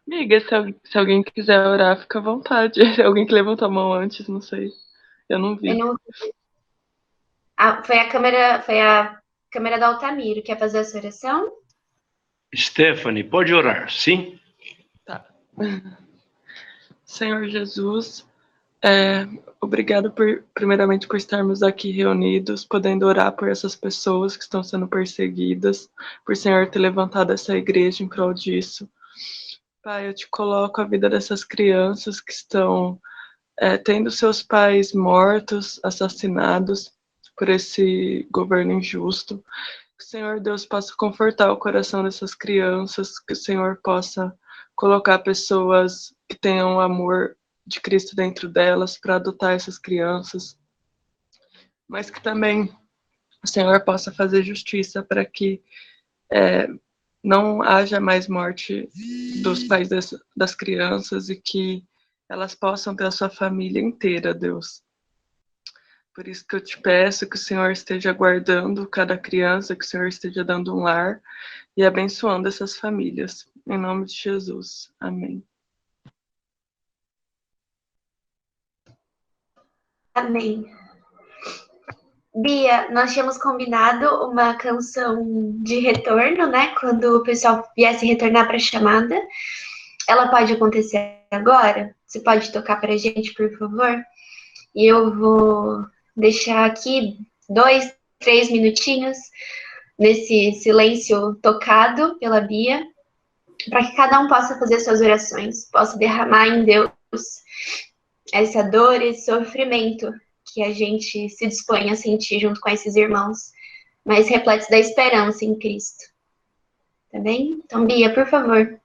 Amiga, se alguém quiser orar, fica à vontade. Alguém que levantou a mão antes, não sei. Eu não vi. Foi a câmera do Altamiro. Quer fazer essa oração? Stephanie, pode orar, sim? Tá. Senhor Jesus, obrigado primeiramente por estarmos aqui reunidos, podendo orar por essas pessoas que estão sendo perseguidas, por Senhor ter levantado essa igreja em prol disso. Pai, eu te coloco a vida dessas crianças que estão tendo seus pais mortos, assassinados por esse governo injusto. Que o Senhor Deus possa confortar o coração dessas crianças, que o Senhor possa colocar pessoas que tenham o amor de Cristo dentro delas para adotar essas crianças, mas que também o Senhor possa fazer justiça para que não haja mais morte dos pais das crianças e que elas possam ter a sua família inteira, Deus. Por isso que eu te peço que o Senhor esteja guardando cada criança, que o Senhor esteja dando um lar e abençoando essas famílias. Em nome de Jesus. Amém. Amém. Bia, nós tínhamos combinado uma canção de retorno, né? Quando o pessoal viesse retornar para a chamada. Ela pode acontecer agora? Você pode tocar para a gente, por favor? E eu vou deixar aqui 2, 3 minutinhos nesse silêncio tocado pela Bia, para que cada um possa fazer suas orações, possa derramar em Deus essa dor, esse sofrimento que a gente se dispõe a sentir junto com esses irmãos, mas repletos da esperança em Cristo. Tá bem? Então, Bia, por favor.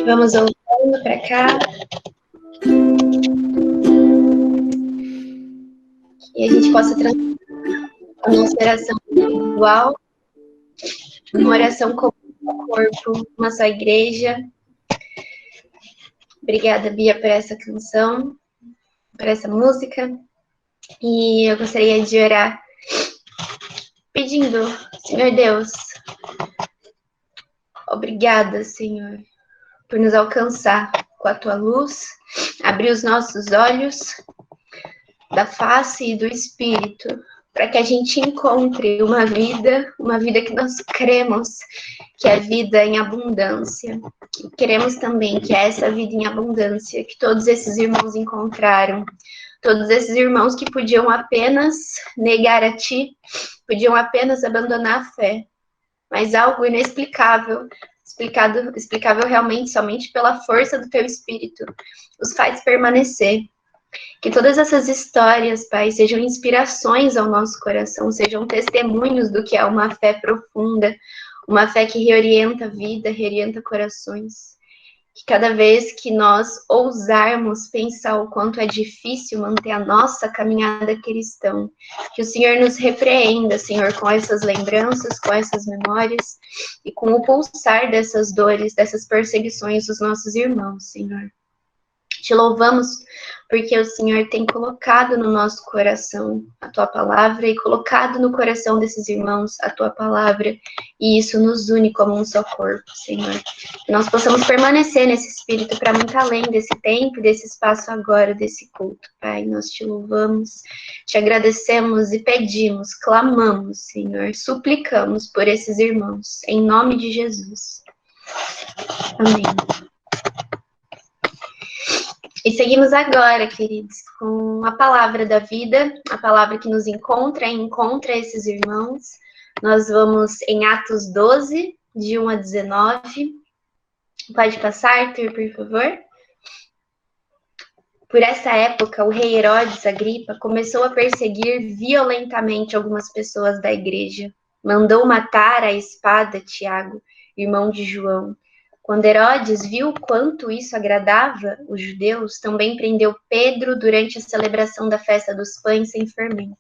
Vamos voltando para cá. E a gente possa transformar a nossa oração individual numa oração como um corpo, uma só igreja. Obrigada, Bia, por essa canção, por essa música. E eu gostaria de orar pedindo, Senhor Deus, obrigada, Senhor, por nos alcançar com a tua luz, abrir os nossos olhos da face e do espírito, para que a gente encontre uma vida que nós cremos que é vida em abundância. E queremos também que é essa vida em abundância que todos esses irmãos encontraram, todos esses irmãos que podiam apenas negar a ti, podiam apenas abandonar a fé, mas algo inexplicável, explicável realmente somente pela força do teu Espírito, os faz permanecer. Que todas essas histórias, Pai, sejam inspirações ao nosso coração, sejam testemunhos do que é uma fé profunda, uma fé que reorienta a vida, reorienta corações. Que cada vez que nós ousarmos pensar o quanto é difícil manter a nossa caminhada cristã, que o Senhor nos repreenda, Senhor, com essas lembranças, com essas memórias e com o pulsar dessas dores, dessas perseguições dos nossos irmãos, Senhor. Te louvamos porque o Senhor tem colocado no nosso coração a tua palavra e colocado no coração desses irmãos a tua palavra, e isso nos une como um só corpo, Senhor. Que nós possamos permanecer nesse espírito para muito além desse tempo, desse espaço agora, desse culto, Pai. Nós te louvamos, te agradecemos e pedimos, clamamos, Senhor, suplicamos por esses irmãos, em nome de Jesus. Amém. E seguimos agora, queridos, com a palavra da vida, a palavra que nos encontra e encontra esses irmãos. Nós vamos em Atos 12, de 1 a 19. Pode passar, Arthur, por favor? Por essa época, o rei Herodes Agripa começou a perseguir violentamente algumas pessoas da igreja. Mandou matar à espada Tiago, irmão de João. Quando Herodes viu quanto isso agradava os judeus, também prendeu Pedro durante a celebração da festa dos pães sem fermento.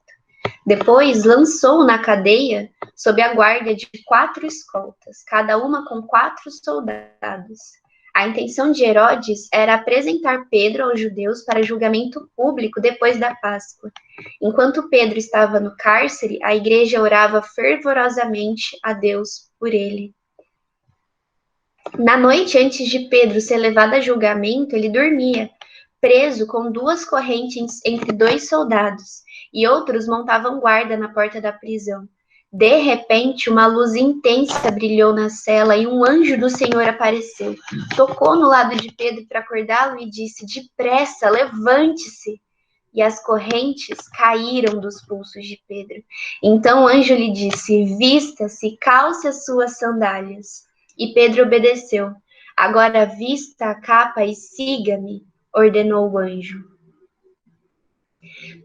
Depois lançou-o na cadeia sob a guarda de 4 escoltas, cada uma com 4 soldados. A intenção de Herodes era apresentar Pedro aos judeus para julgamento público depois da Páscoa. Enquanto Pedro estava no cárcere, a igreja orava fervorosamente a Deus por ele. Na noite antes de Pedro ser levado a julgamento, ele dormia, preso com 2 correntes entre 2 soldados, e outros montavam guarda na porta da prisão. De repente, uma luz intensa brilhou na cela e um anjo do Senhor apareceu. Tocou no lado de Pedro para acordá-lo e disse: "Depressa, levante-se!" E as correntes caíram dos pulsos de Pedro. Então o anjo lhe disse: "Vista-se, calce as suas sandálias." E Pedro obedeceu. "Agora vista a capa e siga-me", ordenou o anjo.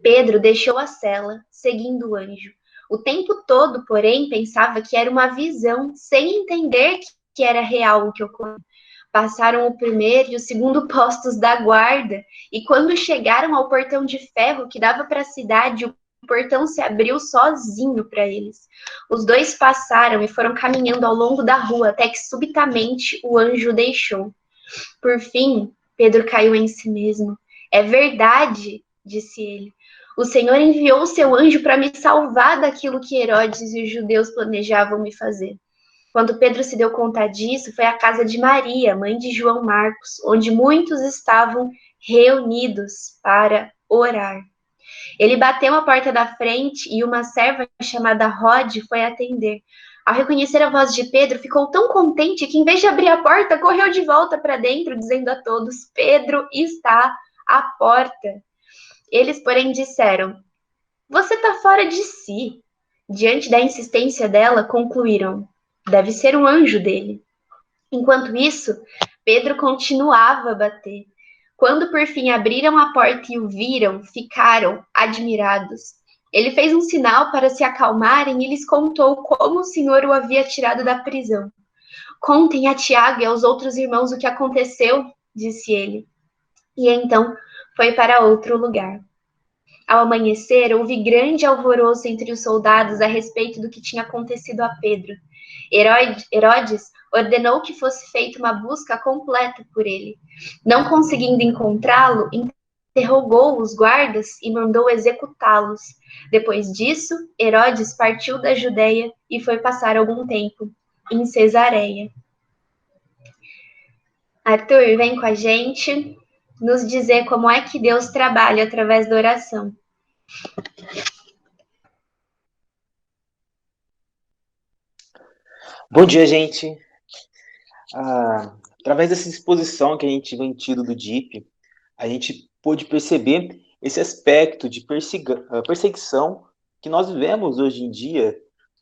Pedro deixou a cela, seguindo o anjo. O tempo todo, porém, pensava que era uma visão, sem entender que era real o que ocorreu. Passaram o primeiro e o segundo postos da guarda, e quando chegaram ao portão de ferro que dava para a cidade, o portão se abriu sozinho para eles. Os 2 passaram e foram caminhando ao longo da rua, até que subitamente o anjo o deixou. Por fim, Pedro caiu em si mesmo. "É verdade", disse ele. "O Senhor enviou o seu anjo para me salvar daquilo que Herodes e os judeus planejavam me fazer." Quando Pedro se deu conta disso, foi à casa de Maria, mãe de João Marcos, onde muitos estavam reunidos para orar. Ele bateu à porta da frente e uma serva chamada Rode foi atender. Ao reconhecer a voz de Pedro, ficou tão contente que, em vez de abrir a porta, correu de volta para dentro, dizendo a todos: "Pedro está à porta. Eles, porém, disseram: Você está fora de si. Diante da insistência dela, concluíram: Deve ser um anjo dele. Enquanto isso, Pedro continuava a bater. Quando por fim abriram a porta e o viram, ficaram admirados. Ele fez um sinal para se acalmarem e lhes contou como o Senhor o havia tirado da prisão. Contem a Tiago e aos outros irmãos o que aconteceu, disse ele. E então foi para outro lugar. Ao amanhecer, houve grande alvoroço entre os soldados a respeito do que tinha acontecido a Pedro. Herodes ordenou que fosse feita uma busca completa por ele. Não conseguindo encontrá-lo, interrogou os guardas e mandou executá-los. Depois disso, Herodes partiu da Judeia e foi passar algum tempo em Cesareia. Arthur, vem com a gente nos dizer como é que Deus trabalha através da oração. Bom dia, gente. Através dessa exposição que a gente vem tido do DIP, a gente pôde perceber esse aspecto de perseguição que nós vivemos hoje em dia,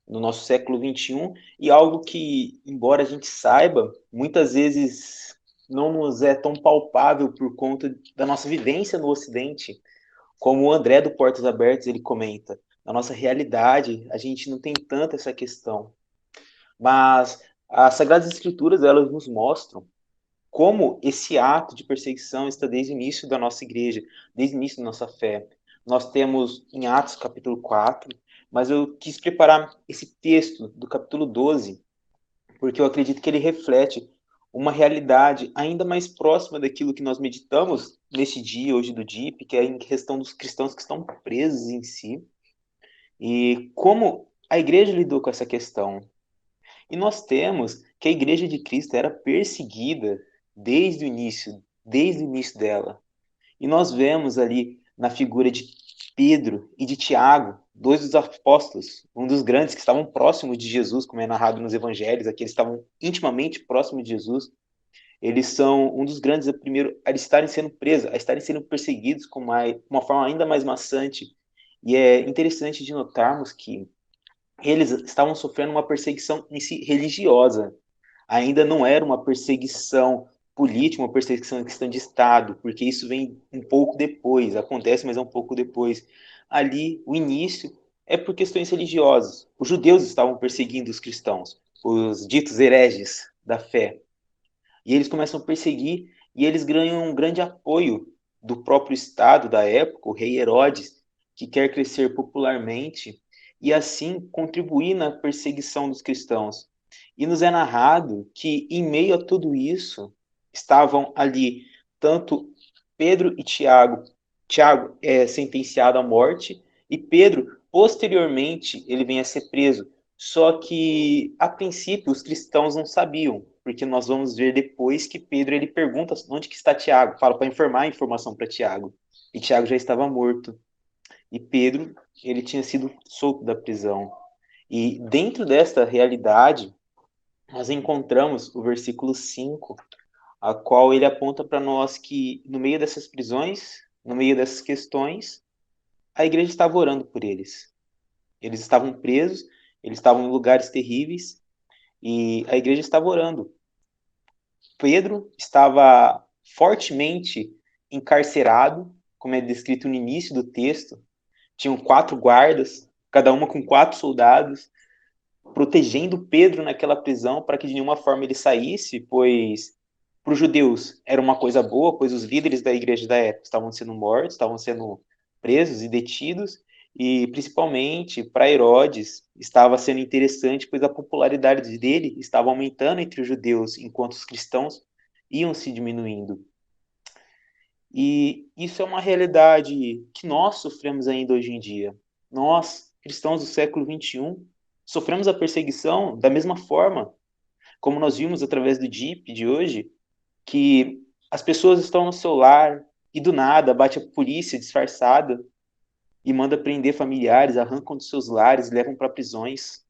no nosso século XXI, e algo que, embora a gente saiba, muitas vezes não nos é tão palpável por conta da nossa vivência no Ocidente, como o André do Portas Abertas ele comenta. Na nossa realidade, a gente não tem tanto essa questão. Mas as Sagradas Escrituras, elas nos mostram como esse ato de perseguição está desde o início da nossa igreja, desde o início da nossa fé. Nós temos em Atos capítulo 4, mas eu quis preparar esse texto do capítulo 12, porque eu acredito que ele reflete uma realidade ainda mais próxima daquilo que nós meditamos neste dia, hoje do DIP, que é em questão dos cristãos que estão presos em si, e como a igreja lidou com essa questão. E nós temos que a igreja de Cristo era perseguida desde o início dela. E nós vemos ali na figura de Pedro e de Tiago, dois dos apóstolos, um dos grandes que estavam próximos de Jesus, como é narrado nos evangelhos, aqueles que estavam intimamente próximos de Jesus. Eles são um dos grandes, primeiro, a estarem sendo presos, a estarem sendo perseguidos com uma forma ainda mais maçante. E é interessante de notarmos que eles estavam sofrendo uma perseguição em si religiosa. Ainda não era uma perseguição política, uma perseguição em questão de Estado, porque isso vem um pouco depois, acontece, mas é um pouco depois. Ali, o início é por questões religiosas. Os judeus estavam perseguindo os cristãos, os ditos hereges da fé. E eles começam a perseguir, e eles ganham um grande apoio do próprio Estado da época, o rei Herodes, que quer crescer popularmente, e assim contribuir na perseguição dos cristãos. E nos é narrado que, em meio a tudo isso, estavam ali tanto Pedro e Tiago. Tiago é sentenciado à morte, e Pedro, posteriormente, ele vem a ser preso. Só que, a princípio, os cristãos não sabiam, porque nós vamos ver depois que Pedro ele pergunta onde que está Tiago, fala para informar a informação para Tiago, e Tiago já estava morto. E Pedro, ele tinha sido solto da prisão. E dentro desta realidade, nós encontramos o versículo 5, a qual ele aponta para nós que, no meio dessas prisões, no meio dessas questões, a igreja estava orando por eles. Eles estavam presos, eles estavam em lugares terríveis, e a igreja estava orando. Pedro estava fortemente encarcerado, como é descrito no início do texto. Tinham 4 guardas, cada uma com 4 soldados, protegendo Pedro naquela prisão para que de nenhuma forma ele saísse, pois para os judeus era uma coisa boa, pois os líderes da igreja da época estavam sendo mortos, estavam sendo presos e detidos, e principalmente para Herodes estava sendo interessante, pois a popularidade dele estava aumentando entre os judeus, enquanto os cristãos iam se diminuindo. E isso é uma realidade que nós sofremos ainda hoje em dia. Nós, cristãos do século XXI, sofremos a perseguição da mesma forma, como nós vimos através do DIP de hoje, que as pessoas estão no seu lar e do nada bate a polícia disfarçada e manda prender familiares, arrancam dos seus lares e levam para prisões.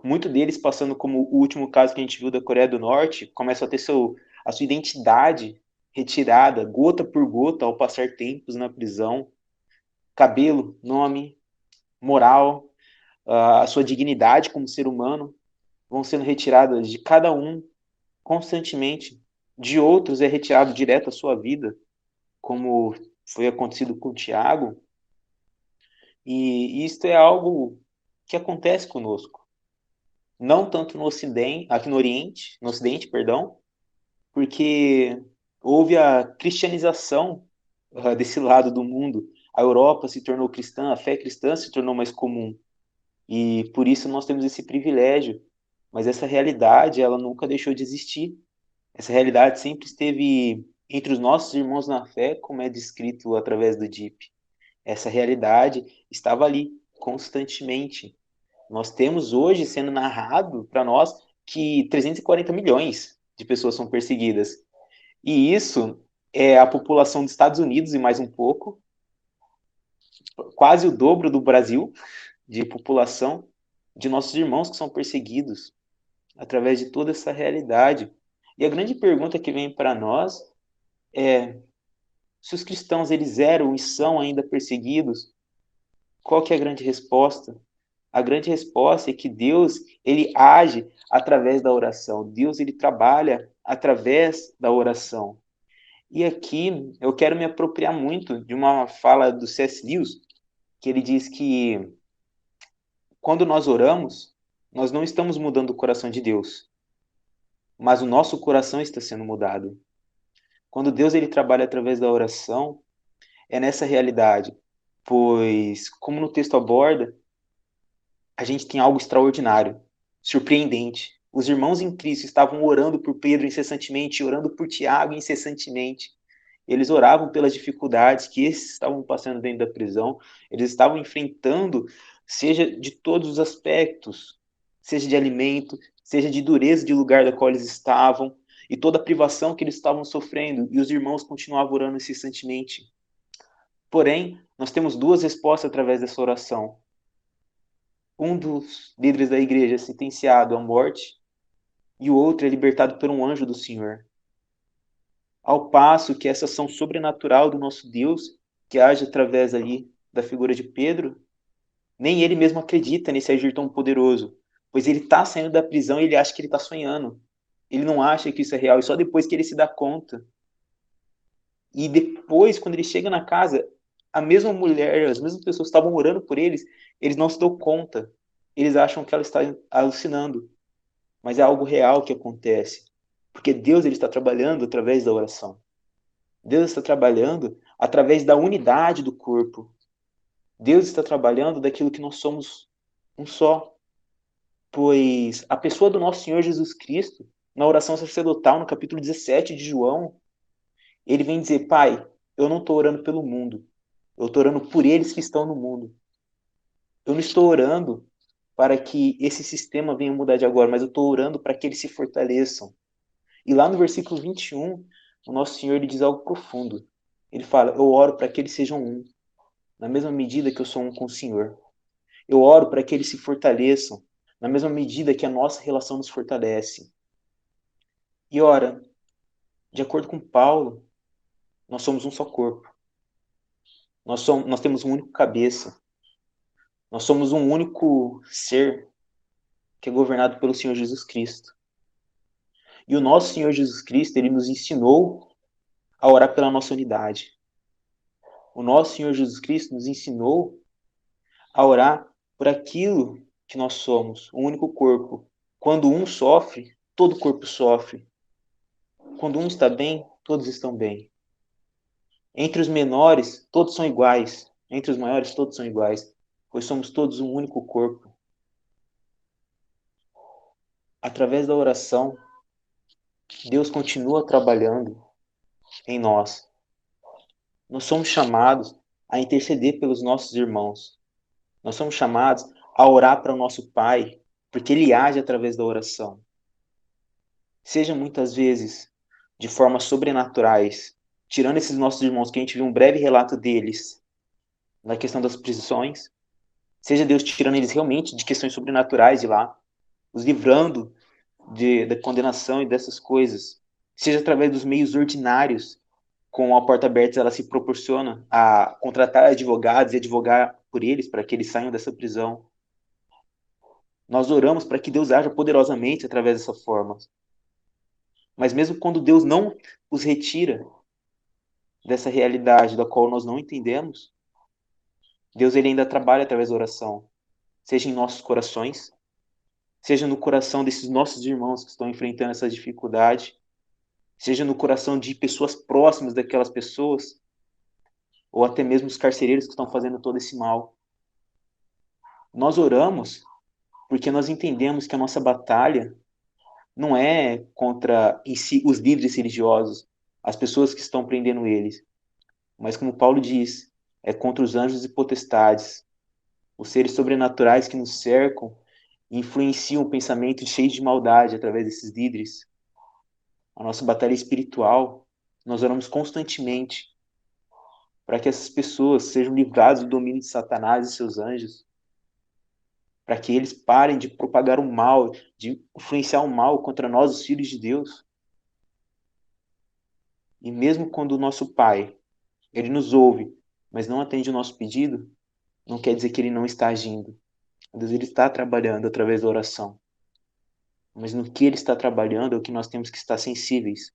Muitos deles passando como o último caso que a gente viu da Coreia do Norte, começam a ter a sua identidade retirada, gota por gota, ao passar tempos na prisão. Cabelo, nome, moral, a sua dignidade como ser humano vão sendo retiradas de cada um constantemente. De outros é retirado direto a sua vida, como foi acontecido com Tiago. E isto é algo que acontece conosco. Não tanto no Ocidente, aqui no Ocidente, perdão, porque houve a cristianização desse lado do mundo. A Europa se tornou cristã, a fé cristã se tornou mais comum. E por isso nós temos esse privilégio. Mas essa realidade, ela nunca deixou de existir. Essa realidade sempre esteve entre os nossos irmãos na fé, como é descrito através do DIP. Essa realidade estava ali, constantemente. Nós temos hoje sendo narrado para nós que 340 milhões de pessoas são perseguidas. E isso é a população dos Estados Unidos e mais um pouco, quase o dobro do Brasil de população, de nossos irmãos que são perseguidos através de toda essa realidade. E a grande pergunta que vem para nós é: se os cristãos eles eram e são ainda perseguidos, qual que é a grande resposta? A grande resposta é que Deus, ele age através da oração. Deus, ele trabalha através da oração. E aqui eu quero me apropriar muito de uma fala do C.S. Lewis, que ele diz que quando nós oramos, nós não estamos mudando o coração de Deus, mas o nosso coração está sendo mudado. Quando Deus ele trabalha através da oração, é nessa realidade, pois, como no texto aborda, a gente tem algo extraordinário, surpreendente. Os irmãos em Cristo estavam orando por Pedro incessantemente, orando por Tiago incessantemente. Eles oravam pelas dificuldades que esses estavam passando dentro da prisão. Eles estavam enfrentando, seja de todos os aspectos, seja de alimento, seja de dureza de lugar da qual eles estavam, e toda a privação que eles estavam sofrendo, e os irmãos continuavam orando incessantemente. Porém, nós temos duas respostas através dessa oração. Um dos líderes da igreja é sentenciado à morte, e o outro é libertado por um anjo do Senhor. Ao passo que essa ação sobrenatural do nosso Deus, que age através ali da figura de Pedro, nem ele mesmo acredita nesse agir tão poderoso, pois ele está saindo da prisão e ele acha que ele está sonhando. Ele não acha que isso é real, e só depois que ele se dá conta. E depois, quando ele chega na casa, a mesma mulher, as mesmas pessoas que estavam orando por eles não se dão conta. Eles acham que ela está alucinando. Mas é algo real que acontece. Porque Deus ele está trabalhando através da oração. Deus está trabalhando através da unidade do corpo. Deus está trabalhando daquilo que nós somos um só. Pois a pessoa do nosso Senhor Jesus Cristo, na oração sacerdotal, no capítulo 17 de João, ele vem dizer: Pai, eu não estou orando pelo mundo. Eu estou orando por eles que estão no mundo. Eu não estou orando para que esse sistema venha mudar de agora, mas eu estou orando para que eles se fortaleçam. E lá no versículo 21, o nosso Senhor ele diz algo profundo. Ele fala: eu oro para que eles sejam um, na mesma medida que eu sou um com o Senhor. Eu oro para que eles se fortaleçam, na mesma medida que a nossa relação nos fortalece. E ora, de acordo com Paulo, nós somos um só corpo. Nós temos um único cabeça. Nós somos um único ser que é governado pelo Senhor Jesus Cristo. E o nosso Senhor Jesus Cristo, ele nos ensinou a orar pela nossa unidade. O nosso Senhor Jesus Cristo nos ensinou a orar por aquilo que nós somos, um único corpo. Quando um sofre, todo o corpo sofre. Quando um está bem, todos estão bem. Entre os menores, todos são iguais. Entre os maiores, todos são iguais. Pois somos todos um único corpo. Através da oração, Deus continua trabalhando em nós. Nós somos chamados a interceder pelos nossos irmãos. Nós somos chamados a orar para o nosso Pai, porque Ele age através da oração. Seja muitas vezes de formas sobrenaturais, tirando esses nossos irmãos, que a gente viu um breve relato deles na questão das prisões, seja Deus tirando eles realmente de questões sobrenaturais de lá, os livrando da condenação e dessas coisas, seja através dos meios ordinários com a Porta Aberta, ela se proporciona a contratar advogados e advogar por eles, para que eles saiam dessa prisão. Nós oramos para que Deus haja poderosamente através dessa forma. Mas mesmo quando Deus não os retira dessa realidade da qual nós não entendemos, Deus ele ainda trabalha através da oração, seja em nossos corações, seja no coração desses nossos irmãos que estão enfrentando essa dificuldade, seja no coração de pessoas próximas daquelas pessoas, ou até mesmo os carcereiros que estão fazendo todo esse mal. Nós oramos porque nós entendemos que a nossa batalha não é contra em si, os líderes religiosos, as pessoas que estão prendendo eles, mas como Paulo diz, é contra os anjos e potestades, os seres sobrenaturais que nos cercam e influenciam o pensamento cheio de maldade através desses líderes. A nossa batalha espiritual, nós oramos constantemente para que essas pessoas sejam livradas do domínio de Satanás e seus anjos, para que eles parem de propagar o mal, de influenciar o mal contra nós, os filhos de Deus. E mesmo quando o nosso Pai, ele nos ouve, mas não atende o nosso pedido, não quer dizer que ele não está agindo. Deus ele está trabalhando através da oração. Mas no que ele está trabalhando é o que nós temos que estar sensíveis.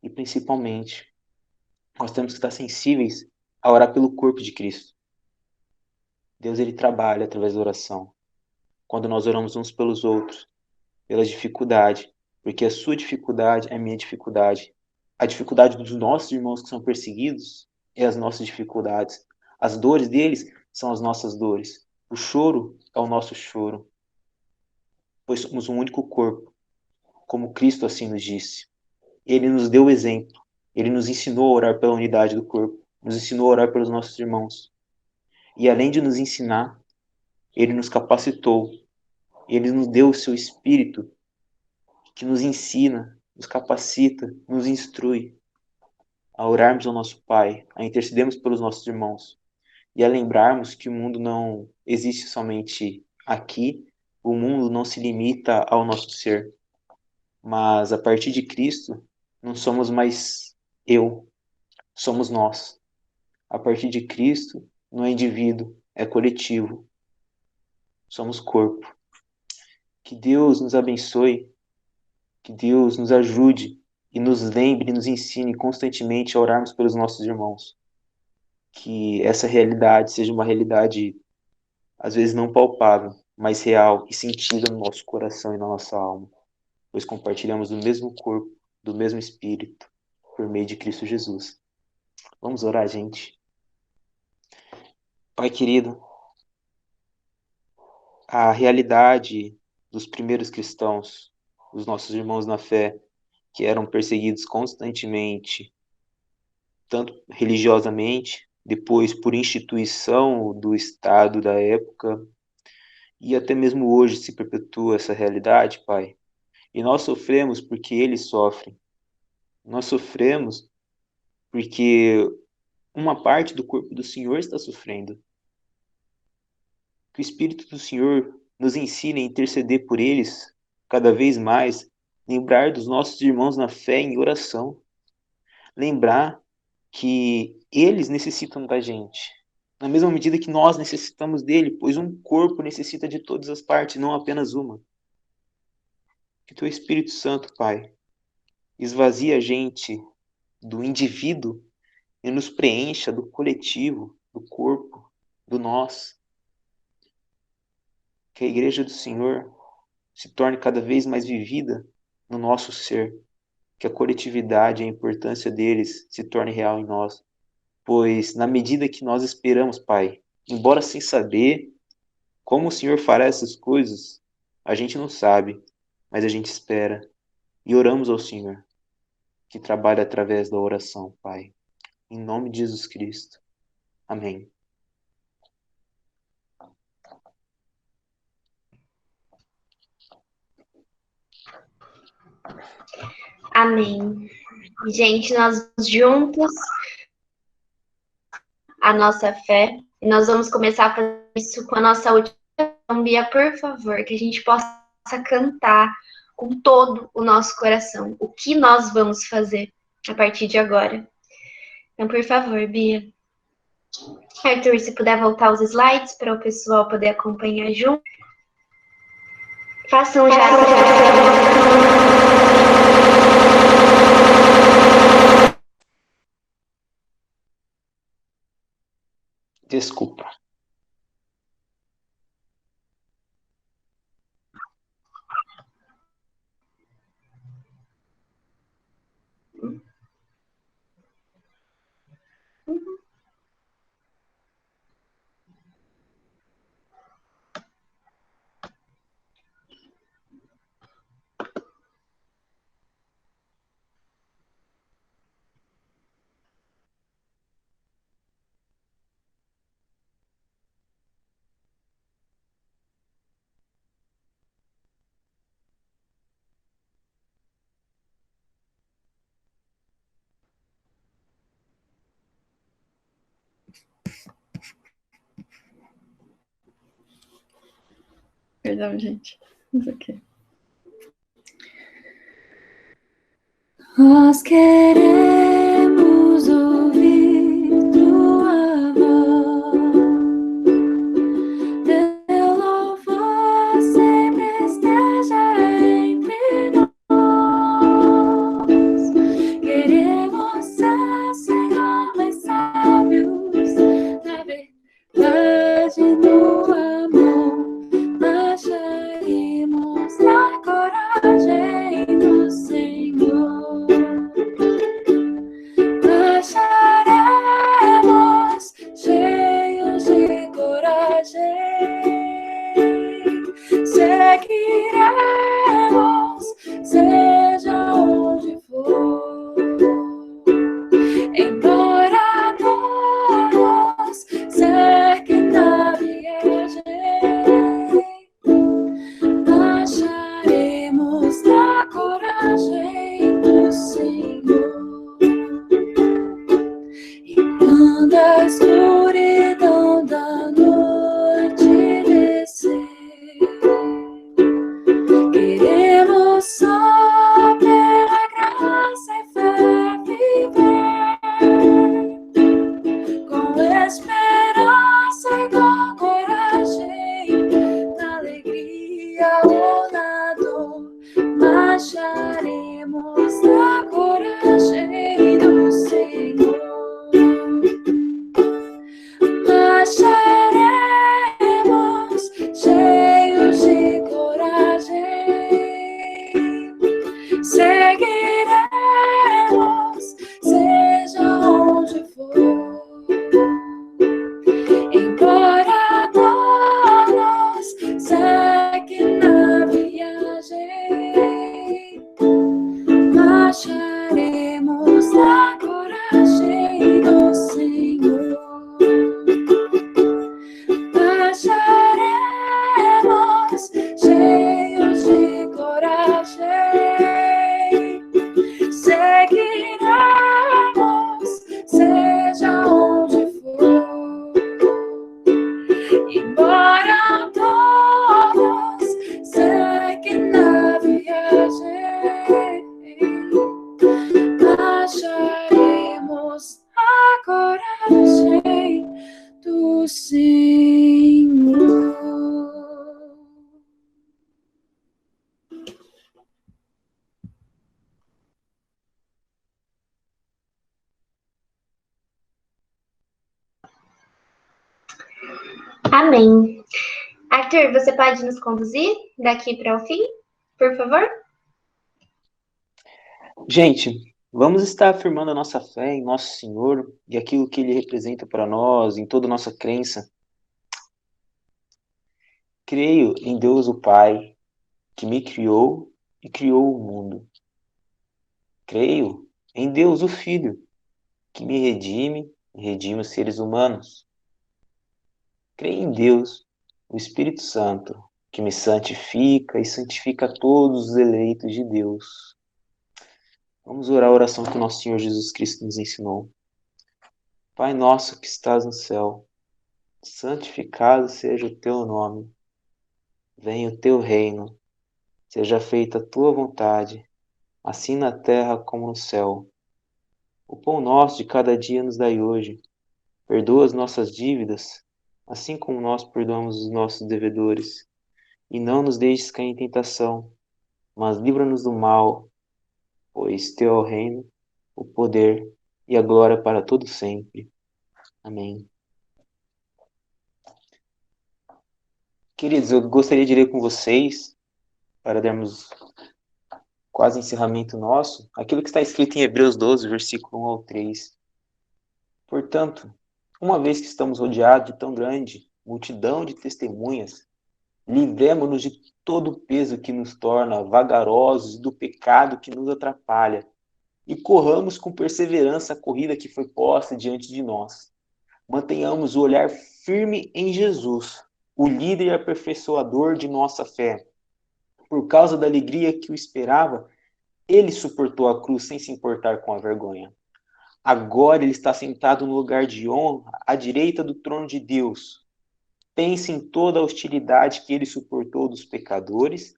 E principalmente, nós temos que estar sensíveis a orar pelo corpo de Cristo. Deus ele trabalha através da oração. Quando nós oramos uns pelos outros, pela dificuldade, porque a sua dificuldade é a minha dificuldade. A dificuldade dos nossos irmãos que são perseguidos é as nossas dificuldades. As dores deles são as nossas dores. O choro é o nosso choro. Pois somos um único corpo, como Cristo assim nos disse. Ele nos deu o exemplo. Ele nos ensinou a orar pela unidade do corpo. Nos ensinou a orar pelos nossos irmãos. E além de nos ensinar, ele nos capacitou. Ele nos deu o seu Espírito, que nos ensina, nos capacita, nos instrui a orarmos ao nosso Pai, a intercedermos pelos nossos irmãos e a lembrarmos que o mundo não existe somente aqui, o mundo não se limita ao nosso ser, mas a partir de Cristo não somos mais eu, somos nós. A partir de Cristo não é indivíduo, é coletivo. Somos corpo. Que Deus nos abençoe, que Deus nos ajude e nos lembre e nos ensine constantemente a orarmos pelos nossos irmãos. Que essa realidade seja uma realidade, às vezes não palpável, mas real e sentida no nosso coração e na nossa alma, pois compartilhamos do mesmo corpo, do mesmo Espírito, por meio de Cristo Jesus. Vamos orar, gente. Pai querido, a realidade dos primeiros cristãos, os nossos irmãos na fé, que eram perseguidos constantemente, tanto religiosamente, depois por instituição do Estado da época, e até mesmo hoje se perpetua essa realidade, Pai. E nós sofremos porque eles sofrem. Nós sofremos porque uma parte do corpo do Senhor está sofrendo. Que o Espírito do Senhor nos ensine a interceder por eles cada vez mais, lembrar dos nossos irmãos na fé em oração, lembrar que eles necessitam da gente, na mesma medida que nós necessitamos dele, pois um corpo necessita de todas as partes, não apenas uma. Que teu Espírito Santo, Pai, esvazie a gente do indivíduo e nos preencha do coletivo, do corpo, do nós. Que a Igreja do Senhor se torne cada vez mais vivida no nosso ser, que a coletividade e a importância deles se torne real em nós, pois na medida que nós esperamos, Pai, embora sem saber como o Senhor fará essas coisas, a gente não sabe, mas a gente espera e oramos ao Senhor, que trabalha através da oração, Pai. Em nome de Jesus Cristo. Amém. Amém. Gente, nós juntos a nossa fé e nós vamos começar a fazer isso com a nossa última oração. Bia, por favor, que a gente possa cantar com todo o nosso coração o que nós vamos fazer a partir de agora. Então, por favor, Bia. Arthur, se puder voltar os slides para o pessoal poder acompanhar junto. Façam já. Desculpa. Perdão, gente. Isso aqui. Nós queremos ouvir tua voz. Teu louvor sempre esteja entre nós. Queremos ser, Senhor, mais sábios na verdade e no amor. Marcharemos na coragem do Senhor. Marcharemos cheios de coragem. Seguiremos, seja onde for. Embora todos cerquem na viagem, marcharemos na coragem do Senhor. E quando a escuridão da noite descer, queremos só pela graça e fé viver, com esperança e com coragem, na alegria ou na dor, marcharemos na coragem do Senhor. Marcharemos cheios de coragem. Seguiremos, seja onde for. Embora todos seguem na viagem, marcharemos na coragem do Senhor. Marcharemos cheios de coragem. Seguiremos, seja onde for. Embora todos seguem na viagem, marcharemos na coragem do Senhor. Amém. Arthur, você pode nos conduzir daqui para o fim, por favor? Gente, vamos estar afirmando a nossa fé em Nosso Senhor e aquilo que Ele representa para nós, em toda a nossa crença. Creio em Deus o Pai, que me criou e criou o mundo. Creio em Deus o Filho, que me redime e redime os seres humanos. Creio em Deus, o Espírito Santo, que me santifica e santifica todos os eleitos de Deus. Vamos orar a oração que o nosso Senhor Jesus Cristo nos ensinou. Pai nosso que estás no céu, santificado seja o teu nome. Venha o teu reino, seja feita a tua vontade, assim na terra como no céu. O pão nosso de cada dia nos dai hoje. Perdoa as nossas dívidas, assim como nós perdoamos os nossos devedores. E não nos deixes cair em tentação, mas livra-nos do mal, pois teu é o reino, o poder e a glória para todo sempre. Amém. Queridos, eu gostaria de ler com vocês, para darmos quase encerramento nosso, aquilo que está escrito em Hebreus 12, versículo 1 ao 3. Portanto, uma vez que estamos rodeados de tão grande multidão de testemunhas, livremo-nos de todo o peso que nos torna vagarosos e do pecado que nos atrapalha, e corramos com perseverança a corrida que foi posta diante de nós. Mantenhamos o olhar firme em Jesus, o líder e aperfeiçoador de nossa fé. Por causa da alegria que o esperava, ele suportou a cruz sem se importar com a vergonha. Agora ele está sentado no lugar de honra, à direita do trono de Deus. Pense em toda a hostilidade que ele suportou dos pecadores.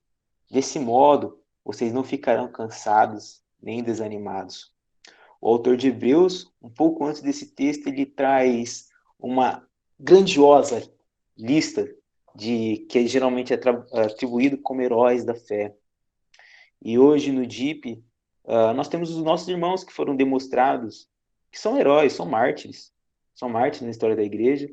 Desse modo, vocês não ficarão cansados nem desanimados. O autor de Hebreus, um pouco antes desse texto, ele traz uma grandiosa lista de que geralmente é atribuído como heróis da fé. E hoje no DIP, nós temos os nossos irmãos que foram demonstrados que são heróis, são mártires na história da igreja.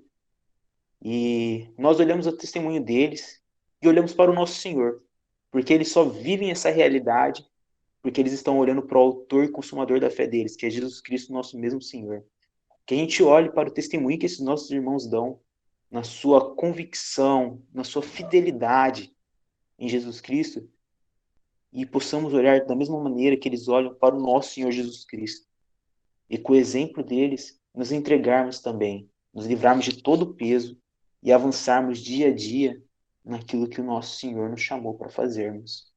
E nós olhamos o testemunho deles e olhamos para o nosso Senhor, porque eles só vivem essa realidade porque eles estão olhando para o autor e consumador da fé deles, que é Jesus Cristo, nosso mesmo Senhor. Que a gente olhe para o testemunho que esses nossos irmãos dão, na sua convicção, na sua fidelidade em Jesus Cristo, e possamos olhar da mesma maneira que eles olham para o nosso Senhor Jesus Cristo. E com o exemplo deles, nos entregarmos também, nos livrarmos de todo o peso e avançarmos dia a dia naquilo que o nosso Senhor nos chamou para fazermos.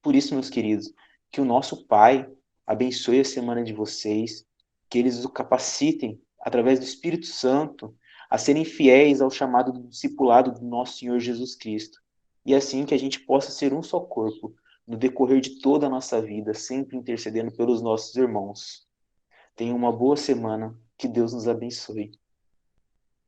Por isso, meus queridos, que o nosso Pai abençoe a semana de vocês, que eles o capacitem, através do Espírito Santo, a serem fiéis ao chamado do discipulado do nosso Senhor Jesus Cristo. E assim que a gente possa ser um só corpo, no decorrer de toda a nossa vida, sempre intercedendo pelos nossos irmãos. Tenham uma boa semana, que Deus nos abençoe.